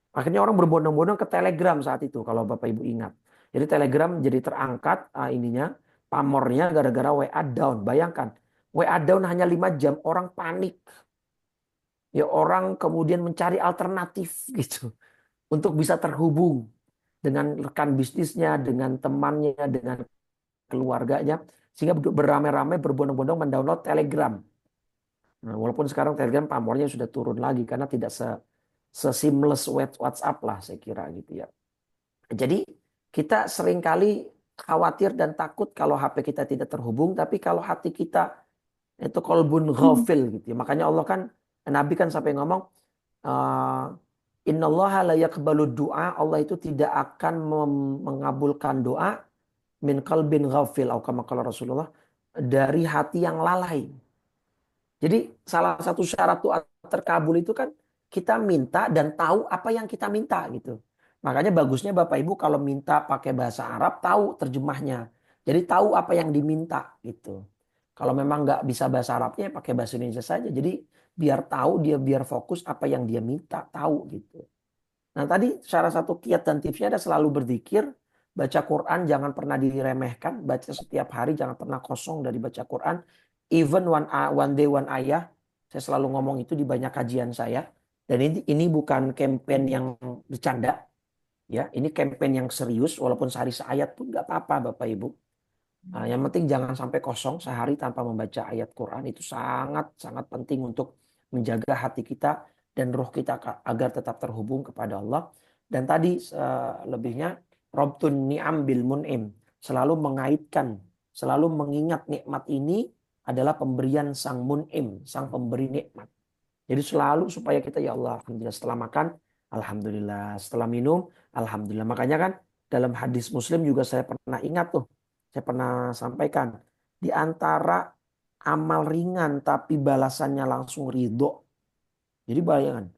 Akhirnya orang berbondong-bondong ke Telegram saat itu kalau Bapak Ibu ingat. Jadi Telegram jadi terangkat pamornya gara-gara WA down. Bayangkan, WA down hanya 5 jam, orang panik. Ya orang kemudian mencari alternatif gitu untuk bisa terhubung dengan rekan bisnisnya, dengan temannya, dengan keluarganya, sehingga beramai-ramai berbondong-bondong mendownload Telegram. Nah, walaupun sekarang Telegram pamornya sudah turun lagi karena tidak seamless WhatsApp lah saya kira gitu ya. Jadi kita seringkali khawatir dan takut kalau HP kita tidak terhubung, tapi kalau hati kita itu qalbun ghafil gitu ya. Makanya Allah kan, Nabi kan sampai ngomong, innallaha la yaqbalu du'a, Allah itu tidak akan mengabulkan doa min qalbin ghafil, atau kama qala Rasulullah, dari hati yang lalai. Jadi salah satu syarat doa terkabul itu kan kita minta dan tahu apa yang kita minta gitu. Makanya bagusnya Bapak Ibu kalau minta pakai bahasa Arab tahu terjemahnya. Jadi tahu apa yang diminta gitu. Kalau memang nggak bisa bahasa Arabnya pakai bahasa Indonesia saja. Jadi biar tahu dia, biar fokus apa yang dia minta, tahu gitu. Nah tadi salah satu kiat dan tipsnya ada selalu berzikir. Baca Quran jangan pernah diremehkan. Baca setiap hari, jangan pernah kosong dari baca Quran. Even one day one ayah. Saya selalu ngomong itu di banyak kajian saya. Dan ini bukan campaign yang bercanda. Ya, ini campaign yang serius. Walaupun sehari seayat pun nggak apa-apa Bapak Ibu. Nah, yang penting jangan sampai kosong sehari tanpa membaca ayat Quran. Itu sangat-sangat penting untuk menjaga hati kita dan roh kita agar tetap terhubung kepada Allah. Dan tadi lebihnya Robtun ni'am bil mun'im. Selalu mengaitkan, selalu mengingat nikmat ini adalah pemberian sang mun'im, sang pemberi nikmat. Jadi selalu supaya kita, ya Allah, alhamdulillah setelah makan, alhamdulillah. Setelah minum, alhamdulillah. Makanya kan dalam hadis Muslim juga saya pernah ingat tuh. Saya pernah sampaikan. Di antara amal ringan tapi balasannya langsung ridho. Jadi bayangkan.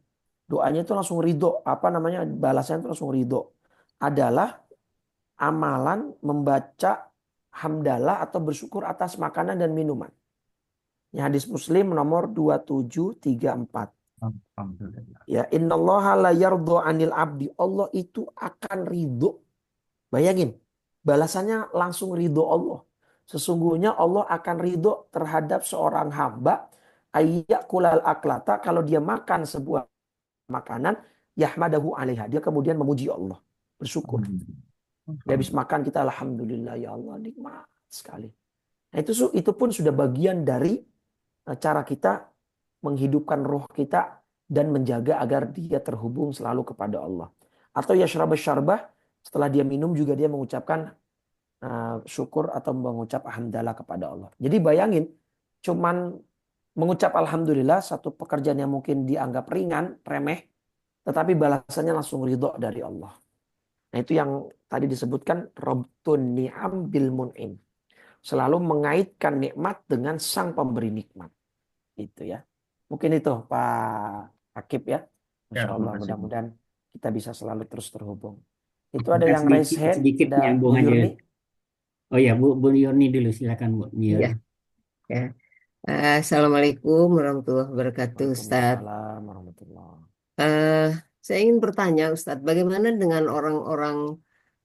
Doanya itu langsung ridho. Apa namanya? Balasannya itu langsung ridho. Adalah amalan membaca hamdalah atau bersyukur atas makanan dan minuman. Ini hadis Muslim nomor 2734. Alhamdulillah. Ya, innallaha la yardhu 'anil abdi. Allah itu akan ridho. Bayangin, balasannya langsung ridho Allah. Sesungguhnya Allah akan ridho terhadap seorang hamba ayyakulal aklata, kalau dia makan sebuah makanan yahmadahu 'alaiha, dia kemudian memuji Allah, bersyukur. Dia habis makan kita alhamdulillah ya Allah nikmat sekali. Nah, itu pun sudah bagian dari cara kita menghidupkan roh kita dan menjaga agar dia terhubung selalu kepada Allah. Atau yashrabah syarbah, setelah dia minum juga dia mengucapkan syukur atau mengucap hamdalah kepada Allah. Jadi bayangin, cuman mengucap alhamdulillah, satu pekerjaan yang mungkin dianggap ringan, remeh, tetapi balasannya langsung ridho dari Allah. Nah itu yang tadi disebutkan Robtun ni'am bil mun'im. Selalu mengaitkan nikmat dengan sang pemberi nikmat. Itu ya. Mungkin itu Pak Akib ya. Ya, Masya terima Allah, kasih. mudah-mudahan kita bisa selalu terus terhubung. Itu Maka ada yang raise hand, sedikit ada nyambung Bu aja. Yurni. Oh ya, Bu Yurni dulu, silakan Bu. Iya, ya. Assalamualaikum warahmatullahi wabarakatuh, Ustadz. Waalaikumsalam warahmatullahi. Eh, saya ingin bertanya, Ustadz, bagaimana dengan orang-orang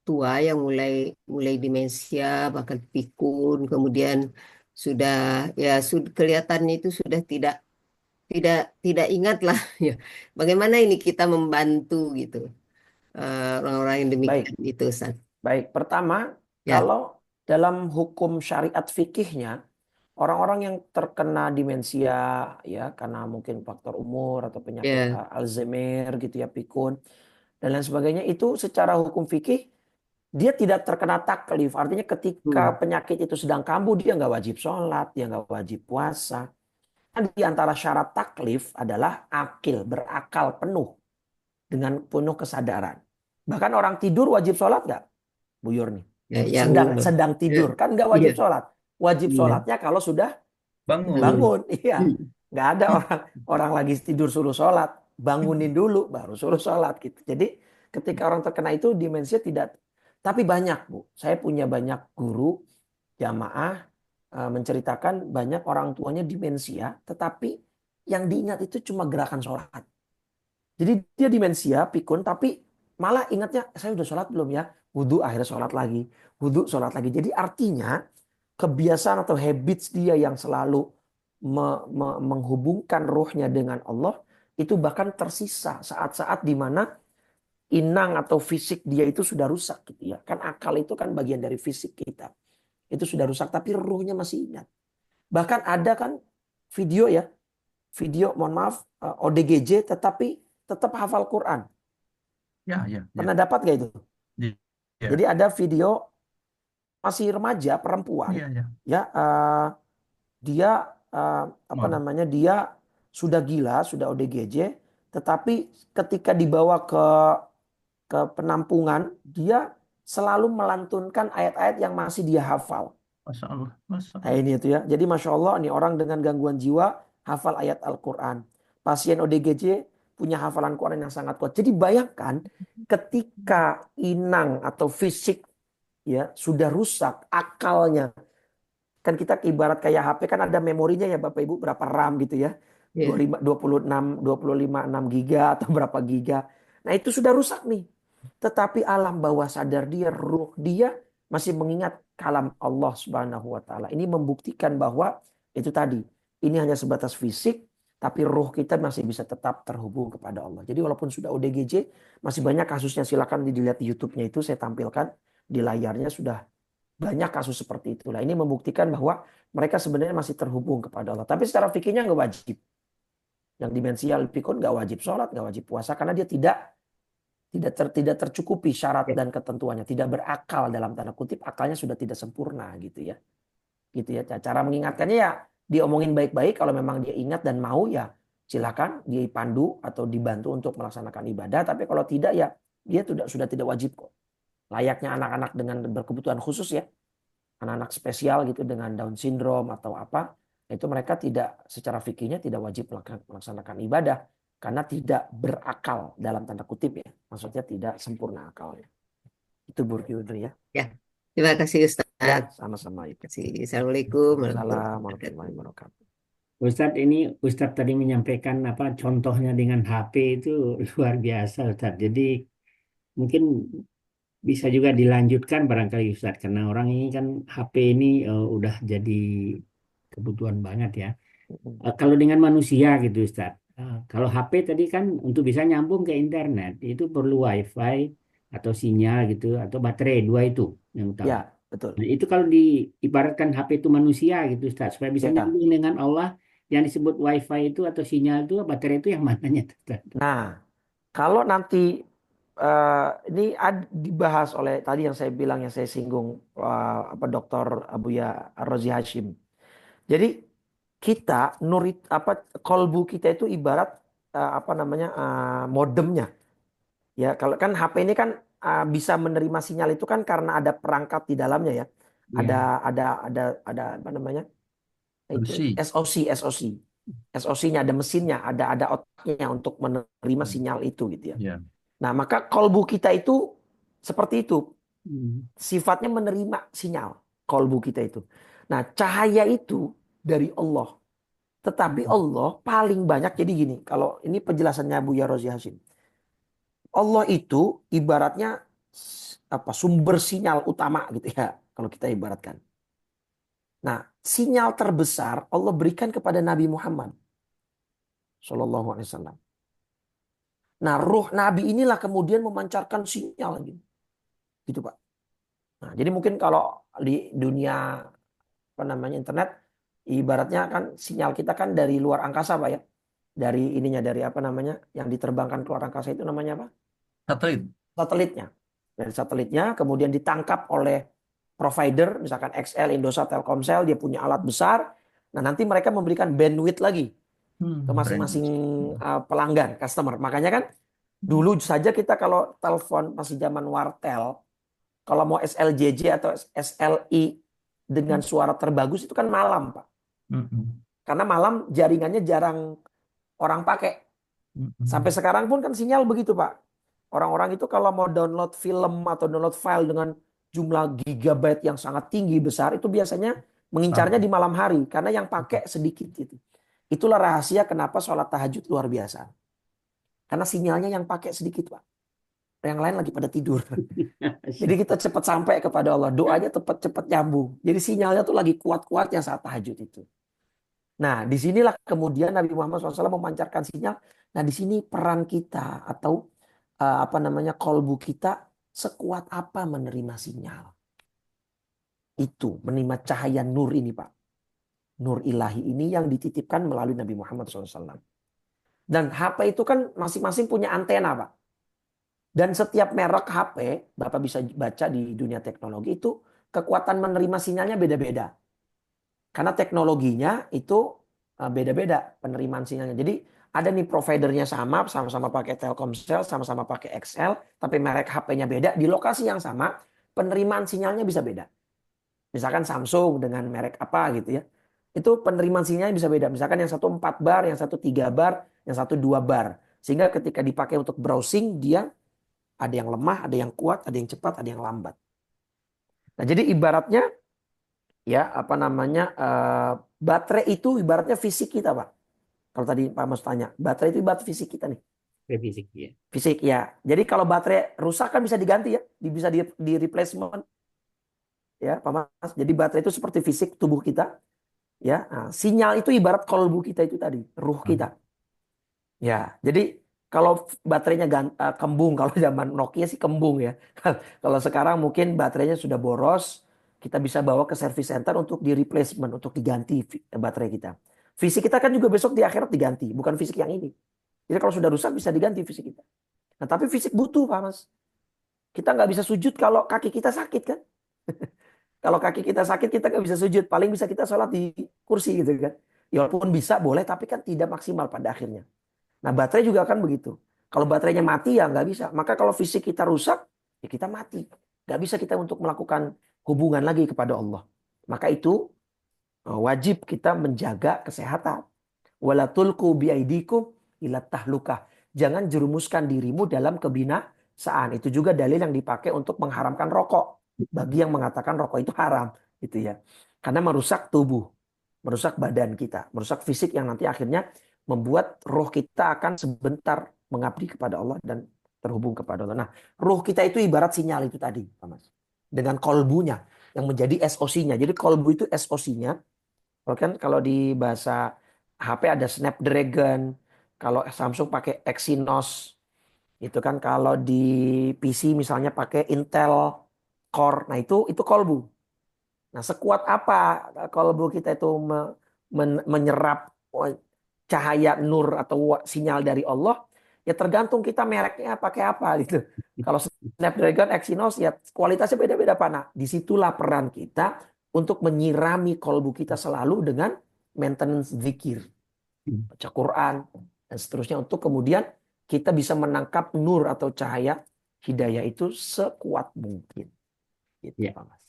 tua yang mulai mulai demensia, bahkan pikun, kemudian sudah kelihatannya itu sudah tidak tidak ingat lah ya. Bagaimana ini kita membantu gitu orang-orang yang Baik, demikian itu, Ustadz? baik. Pertama, Ya, kalau dalam hukum syariat fikihnya, orang-orang yang terkena demensia ya karena mungkin faktor umur atau penyakit ya, Alzheimer gitu ya, pikun dan lain sebagainya, itu secara hukum fikih dia tidak terkena taklif. Artinya ketika penyakit itu sedang kambuh, dia nggak wajib sholat, dia nggak wajib puasa. Kan di antara syarat taklif adalah akil, berakal penuh dengan penuh kesadaran. Bahkan orang tidur wajib sholat nggak, Bu Yurni? Ya, Sedang ya, tidur kan nggak iya, wajib sholat. Wajib Iya. sholatnya kalau sudah Bangun. bangun. Iya, Hmm. nggak ada orang lagi tidur suruh sholat, bangunin dulu baru suruh sholat gitu. Jadi ketika orang terkena itu dimensinya tidak. Tapi banyak, Bu. Saya punya banyak guru jamaah menceritakan banyak orang tuanya demensia, tetapi yang diingat itu cuma gerakan sholat. Jadi dia demensia, pikun, tapi malah ingatnya saya udah sholat belum ya? Wudhu akhirnya sholat lagi, wudhu sholat lagi. Jadi artinya kebiasaan atau habits dia yang selalu menghubungkan ruhnya dengan Allah itu bahkan tersisa saat-saat di mana inang atau fisik dia itu sudah rusak gitu ya. Kan akal itu kan bagian dari fisik kita. Itu sudah rusak tapi ruhnya masih ingat. Bahkan ada kan video ya, video mohon maaf ODGJ tetapi tetap hafal Quran. Ya, ya, ya. Pernah dapat gak itu? Ya. Jadi ada video masih remaja perempuan Iya, ya. ya dia apa namanya dia sudah gila, sudah ODGJ, tetapi ketika dibawa ke penampungan dia selalu melantunkan ayat-ayat yang masih dia hafal. Masya Allah, Masya Nah Allah. ini itu ya. Jadi Masya Allah nih orang dengan gangguan jiwa hafal ayat Al-Quran. Pasien ODGJ punya hafalan Quran yang sangat kuat. Jadi bayangkan ketika inang atau fisik ya sudah rusak akalnya. Kan kita ibarat kayak HP kan ada memorinya ya Bapak Ibu berapa RAM gitu ya. ya. 25, 26 giga atau berapa giga. Nah itu sudah rusak nih. Tetapi alam bawah sadar dia, ruh dia masih mengingat kalam Allah Subhanahu wa taala. Ini membuktikan bahwa itu tadi, ini hanya sebatas fisik tapi ruh kita masih bisa tetap terhubung kepada Allah. Jadi walaupun sudah ODGJ, masih banyak kasusnya, silakan dilihat di YouTube-nya itu saya tampilkan di layarnya sudah banyak kasus seperti itulah. Ini membuktikan bahwa mereka sebenarnya masih terhubung kepada Allah. Tapi secara fikirnya nggak wajib. Yang dimensial pikun nggak wajib sholat, nggak wajib puasa karena dia tidak tercukupi syarat dan ketentuannya, tidak berakal dalam tanda kutip, akalnya sudah tidak sempurna gitu ya. Gitu ya. Cara mengingatkannya ya diomongin baik-baik, kalau memang dia ingat dan mau ya silakan dipandu atau dibantu untuk melaksanakan ibadah, tapi kalau tidak ya dia sudah tidak wajib kok. Layaknya anak-anak dengan berkebutuhan khusus ya, anak-anak spesial gitu dengan Down syndrome atau apa, itu mereka tidak secara fikirnya tidak wajib melaksanakan ibadah karena tidak berakal dalam tanda kutip ya, maksudnya tidak sempurna akalnya. Itu Bu Yudri ya. Ya, terima kasih Ustaz. Ya, sama-sama itu. Assalamualaikum warahmatullahi Warahmatullahi wabarakatuh. wabarakatuh. Ustadz ini Ustadz tadi menyampaikan apa contohnya dengan HP itu luar biasa Ustadz. Jadi mungkin bisa juga dilanjutkan barangkali Ustadz karena orang ini kan HP ini udah jadi kebutuhan banget ya. Kalau dengan manusia gitu Ustadz. Kalau HP tadi kan untuk bisa nyambung ke internet itu perlu WiFi atau sinyal gitu atau baterai dua itu yang utama. Ya, betul. Nah, itu kalau diibaratkan HP itu manusia gitu Ustaz, supaya bisa Ya. nyambung dengan Allah yang disebut WiFi itu atau sinyal itu baterai itu yang mananya Ustaz? Nah, kalau nanti ini dibahas oleh tadi yang saya bilang yang saya singgung Dr. Abuya Ar-Razi Hashim. Jadi kita kolbu kita itu ibarat modemnya. Ya, kalau kan HP ini kan bisa menerima sinyal itu kan karena ada perangkat di dalamnya ya. Iya. Ada apa namanya? Itu Bersih. SoC. SoC-nya ada mesinnya, ada otaknya untuk menerima sinyal itu gitu ya. Ya. Nah, maka kolbu kita itu seperti itu. Sifatnya menerima sinyal kolbu kita itu. Nah, cahaya itu dari Allah. Tetapi Allah paling banyak, jadi gini, kalau ini penjelasannya Buya Rozi Hashim. Allah itu ibaratnya sumber sinyal utama gitu ya, kalau kita ibaratkan. Nah, sinyal terbesar Allah berikan kepada Nabi Muhammad Shallallahu Alaihi Wasallam. Nah, ruh Nabi inilah kemudian memancarkan sinyal gitu Pak. Nah, jadi mungkin kalau di dunia internet, ibaratnya kan sinyal kita kan dari luar angkasa Pak ya, dari yang diterbangkan keluar angkasa itu namanya apa? Satelit. Satelitnya. dari satelitnya, kemudian ditangkap oleh provider, misalkan XL, Indosat, Telkomsel, dia punya alat besar. Nah, nanti mereka memberikan bandwidth lagi ke masing-masing pelanggan, customer. Makanya kan dulu saja kita kalau telepon masih zaman wartel, kalau mau SLJJ atau SLI dengan suara terbagus itu kan malam, Pak. Karena malam jaringannya jarang orang pakai. Sampai sekarang pun kan sinyal begitu, Pak. Orang-orang itu kalau mau download film atau download file dengan jumlah gigabyte yang sangat tinggi besar itu biasanya mengincarnya di malam hari karena yang pakai sedikit gitu. Itulah rahasia kenapa sholat tahajud luar biasa. Karena sinyalnya yang pakai sedikit, Pak. Yang lain lagi pada tidur. Jadi kita cepat sampai kepada Allah. Doanya cepat nyambung. Jadi sinyalnya tuh lagi kuat-kuatnya saat tahajud itu. Nah, disinilah kemudian Nabi Muhammad SAW memancarkan sinyal. Nah, di sini peran kita atau kolbu kita sekuat apa menerima sinyal. Itu menerima cahaya nur ini, Pak. Nur ilahi ini yang dititipkan melalui Nabi Muhammad SAW. Dan HP itu kan masing-masing punya antena, Pak. Dan setiap merek HP, Bapak bisa baca di dunia teknologi itu kekuatan menerima sinyalnya beda-beda. Karena teknologinya itu beda-beda penerimaan sinyalnya. Jadi ada nih providernya sama-sama pakai Telkomsel, sama-sama pakai XL, tapi merek HP-nya beda, di lokasi yang sama, penerimaan sinyalnya bisa beda. Misalkan Samsung dengan merek apa gitu ya. Itu penerimaan sinyalnya bisa beda. Misalkan yang satu 4 bar, yang satu 3 bar, yang satu 2 bar. Sehingga ketika dipakai untuk browsing, dia ada yang lemah, ada yang kuat, ada yang cepat, ada yang lambat. Nah, jadi ibaratnya ya baterai itu ibaratnya fisik kita, Pak. Kalau tadi Pak Mas tanya, baterai itu ibarat fisik kita nih. Fisik ya. Fisik ya. Jadi kalau baterai rusak kan bisa diganti ya, bisa di replacement. Ya, Pak Mas. Jadi baterai itu seperti fisik tubuh kita. Ya, nah, sinyal itu ibarat kolbu kita itu tadi, ruh kita. Ya, jadi kalau baterainya kembung, kalau zaman Nokia sih kembung ya. Kalau sekarang mungkin baterainya sudah boros, kita bisa bawa ke service center untuk di replacement, untuk diganti baterai kita. Fisik kita kan juga besok di akhirat diganti, bukan fisik yang ini. Jadi kalau sudah rusak bisa diganti fisik kita. Nah, tapi fisik butuh, Pak Mas. Kita nggak bisa sujud kalau kaki kita sakit kan. Kalau kaki kita sakit kita nggak bisa sujud, paling bisa kita sholat di kursi gitu kan. Ya walaupun bisa boleh, tapi kan tidak maksimal pada akhirnya. Nah, baterai juga kan begitu. Kalau baterainya mati ya nggak bisa. Maka kalau fisik kita rusak, ya kita mati. Nggak bisa kita untuk melakukan hubungan lagi kepada Allah. Maka itu wajib kita menjaga kesehatan. Wala tulqu biaidikum ila tahlukah. Jangan jerumuskan dirimu dalam kebinasaan. Itu juga dalil yang dipakai untuk mengharamkan rokok. Bagi yang mengatakan rokok itu haram, gitu ya. Karena merusak tubuh, merusak badan kita, merusak fisik yang nanti akhirnya membuat roh kita akan sebentar mengabdi kepada Allah dan terhubung kepada Allah. Nah, roh kita itu ibarat sinyal itu tadi, Pak Mas. Dengan kolbunya yang menjadi SOC-nya. Jadi kolbu itu SOC-nya. Kalau di bahasa HP ada Snapdragon, kalau Samsung pakai Exynos. Itu kan kalau di PC misalnya pakai Intel Core. Nah, itu kolbu. Nah, sekuat apa kolbu kita itu menyerap cahaya nur atau sinyal dari Allah, ya tergantung kita mereknya pakai apa gitu. Kalau Snapdragon, Exynos ya kualitasnya beda-beda, Pak. Nah, disitulah peran kita untuk menyirami kolbu kita selalu dengan maintenance zikir, baca Quran dan seterusnya untuk kemudian kita bisa menangkap nur atau cahaya hidayah itu sekuat mungkin. Gitu, Ya. Pak Mas.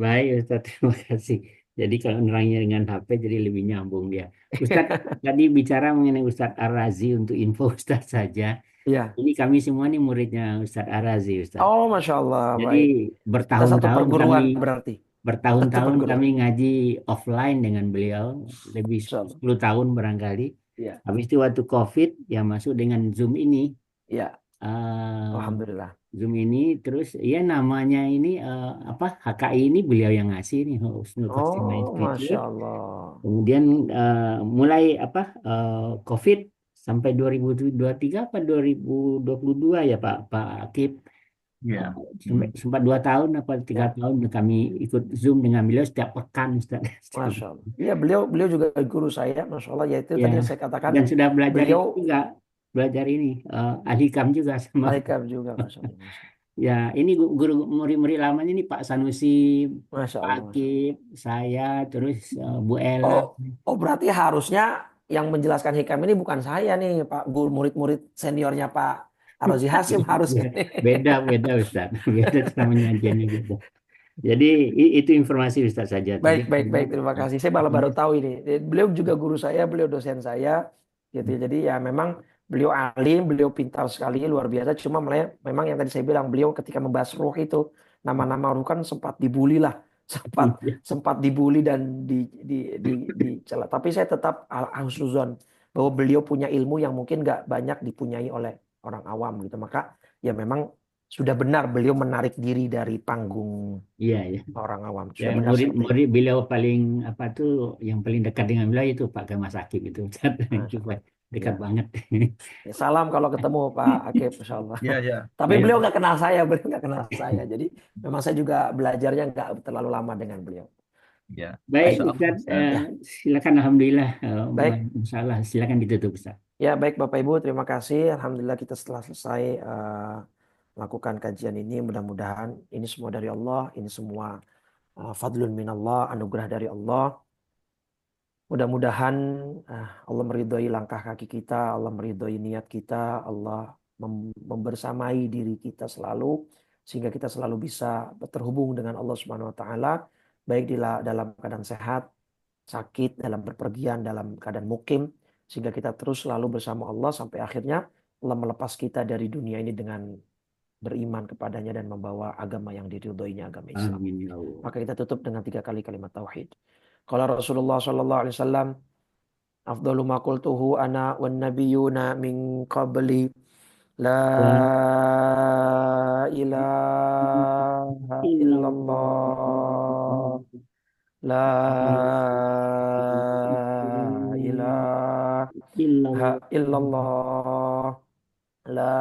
Baik Ustaz, terima kasih. Jadi kalau nerangnya dengan HP jadi lebih nyambung dia. Ustaz tadi bicara mengenai Ustaz Ar-Razi, untuk info Ustaz saja. Iya. Ini kami semua nih muridnya Ustaz Ar-Razi, Ustaz. Oh, Masya Allah. Jadi Baik. Kita satu bertahun-tahun perguruan kami berarti. bertahun-tahun perguruan. kami ngaji offline dengan beliau, lebih Masya Allah. 10 tahun barangkali. Iya. Habis itu waktu COVID ya masuk dengan Zoom ini. Iya. Alhamdulillah. Zoom ini terus ya namanya ini HKI ini beliau yang ngasih nih, Husnul Khotimah Oh, Institute. Masya Allah. Kemudian mulai COVID sampai 2023 apa 2022 ya Pak Akib. Ya. Sempat 2 tahun apa 3 tahun kami ikut Zoom dengan beliau setiap pekan, Ustaz. Masya Allah. Iya, beliau juga guru saya, Masya Allah. Yaitu Ya. tadi yang saya katakan. Dan sudah belajar Beliau itu juga belajar ini Al-Hikam juga sama. Alaikam juga, Masya Allah. Masya Allah. Ya, ini guru murid-murid lamanya ini Pak Sanusi, Masya Pak Allah, Masya Allah. Akib, saya, terus Bu Ella. Oh, oh berarti harusnya yang menjelaskan hikam ini bukan saya nih, Pak. Murid-murid seniornya Pak Ar-Razi Hasim harusnya Ya, nih. beda Ustaz. Beda cara menyajiannya beda. Jadi itu informasi Ustaz saja. Tadi Baik, baik, baik. Terima kasih. Saya malah baru tahu ini. Beliau juga guru saya, beliau dosen saya, gitu. Jadi ya memang beliau alim, beliau pintar sekali, luar biasa. Cuma memang yang tadi saya bilang, beliau ketika membahas ruh itu, nama-nama ruh kan sempat dibully lah, sempat sempat dibully dan dicela. Tapi saya tetap husnuzon bahwa beliau punya ilmu yang mungkin nggak banyak dipunyai oleh orang awam gitu. Maka ya memang sudah benar beliau menarik diri dari panggung Iya, ya. orang awam. Ya, Sudah benar seperti itu. murid beliau paling apa tuh yang paling dekat dengan beliau itu Pak Gamas Akib itu. Masya Coba Allah. dekat Ya. banget. Ya, salam kalau ketemu Pak Akib, Masya Allah. Ya, ya. Tapi Baik. beliau nggak kenal saya, beliau nggak kenal saya. Jadi memang saya juga belajarnya nggak terlalu lama dengan beliau. Ya. Baik, Masya Allah, Ustaz, Ustaz. Ya, silakan Alhamdulillah. baik. Masalah, silakan ditutup Ustaz. Ya, baik Bapak Ibu, terima kasih. Alhamdulillah kita setelah selesai melakukan kajian ini, mudah-mudahan ini semua dari Allah, ini semua fadlun minallah, anugerah dari Allah. Mudah-mudahan Allah meridhoi langkah kaki kita, Allah meridhoi niat kita, Allah membersamai diri kita selalu sehingga kita selalu bisa terhubung dengan Allah Subhanahu wa taala baik dalam keadaan sehat, sakit, dalam berpergian, dalam keadaan mukim sehingga kita terus selalu bersama Allah sampai akhirnya Allah melepas kita dari dunia ini dengan beriman kepadanya dan membawa agama yang diridhoinya, agama Islam. Amin ya Allah. Maka kita tutup dengan 3 kali kalimat tauhid. Qala Rasulullah sallallahu alaihi wasallam, afdalu ma qultuhu ana wan nabiyyuna min qabli la ilaha illallah la ilaha illallah la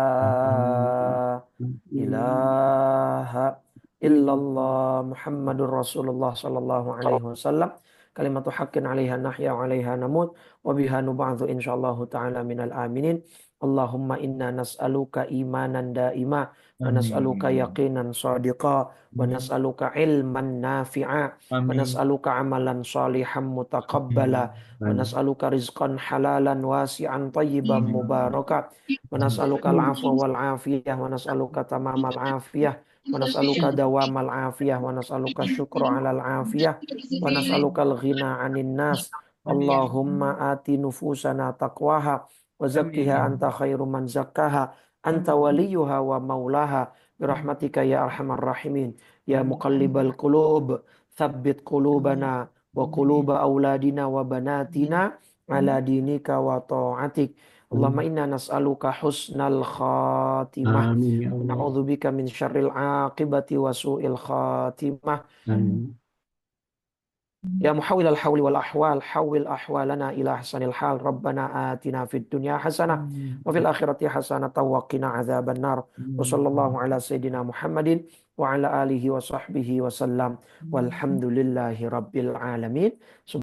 ilaha illallah Muhammadur Rasulullah sallallahu alaihi wasallam kalimatu haqqin 'alaiha nahya wa 'alaiha namut wa biha nub'atsu insyaallah ta'ala minal aminin. Allahumma inna nas'aluka imanan daima wa nas'aluka Amin. yaqinan shadiqa wa nas'aluka ilman nafi'a wa Amin. nas'aluka amalan shalihan mutaqabbala wa nas'aluka rizqan halalan wasi'an tayyiban mubaraka wa nas'aluka al-'afwa wal 'afiyah wa nas'aluka tamamal 'afiyah wa nas'aluka dawamal 'afiyah wa nas'aluka syukra 'alal 'afiyah wa nas'aluka al-ghina 'anin nas. Allahumma ati nufusana taqwaha wa zakkiha anta khairu man zakkaha anta waliyuha wa maulaha birahmatika ya arhamar rahimin ya muqallibal qulub thabbit qulubana wa quluba auladina wa banatina ala dinika wa ta'atik. Allahumma inna nas'aluka husnal khatimah Amin ya wa Allah. na'udzubika min syarril aqibati wa su'il khatimah. Amin. يا محول الحول والأحوال حول أحوالنا إلى أحسن الحال ربنا آتنا في الدنيا حسنة وفي الآخرة حسنة وقنا عذاب النار وصلى الله على سيدنا محمد وعلى آله وصحبه وسلم والحمد لله رب العالمين.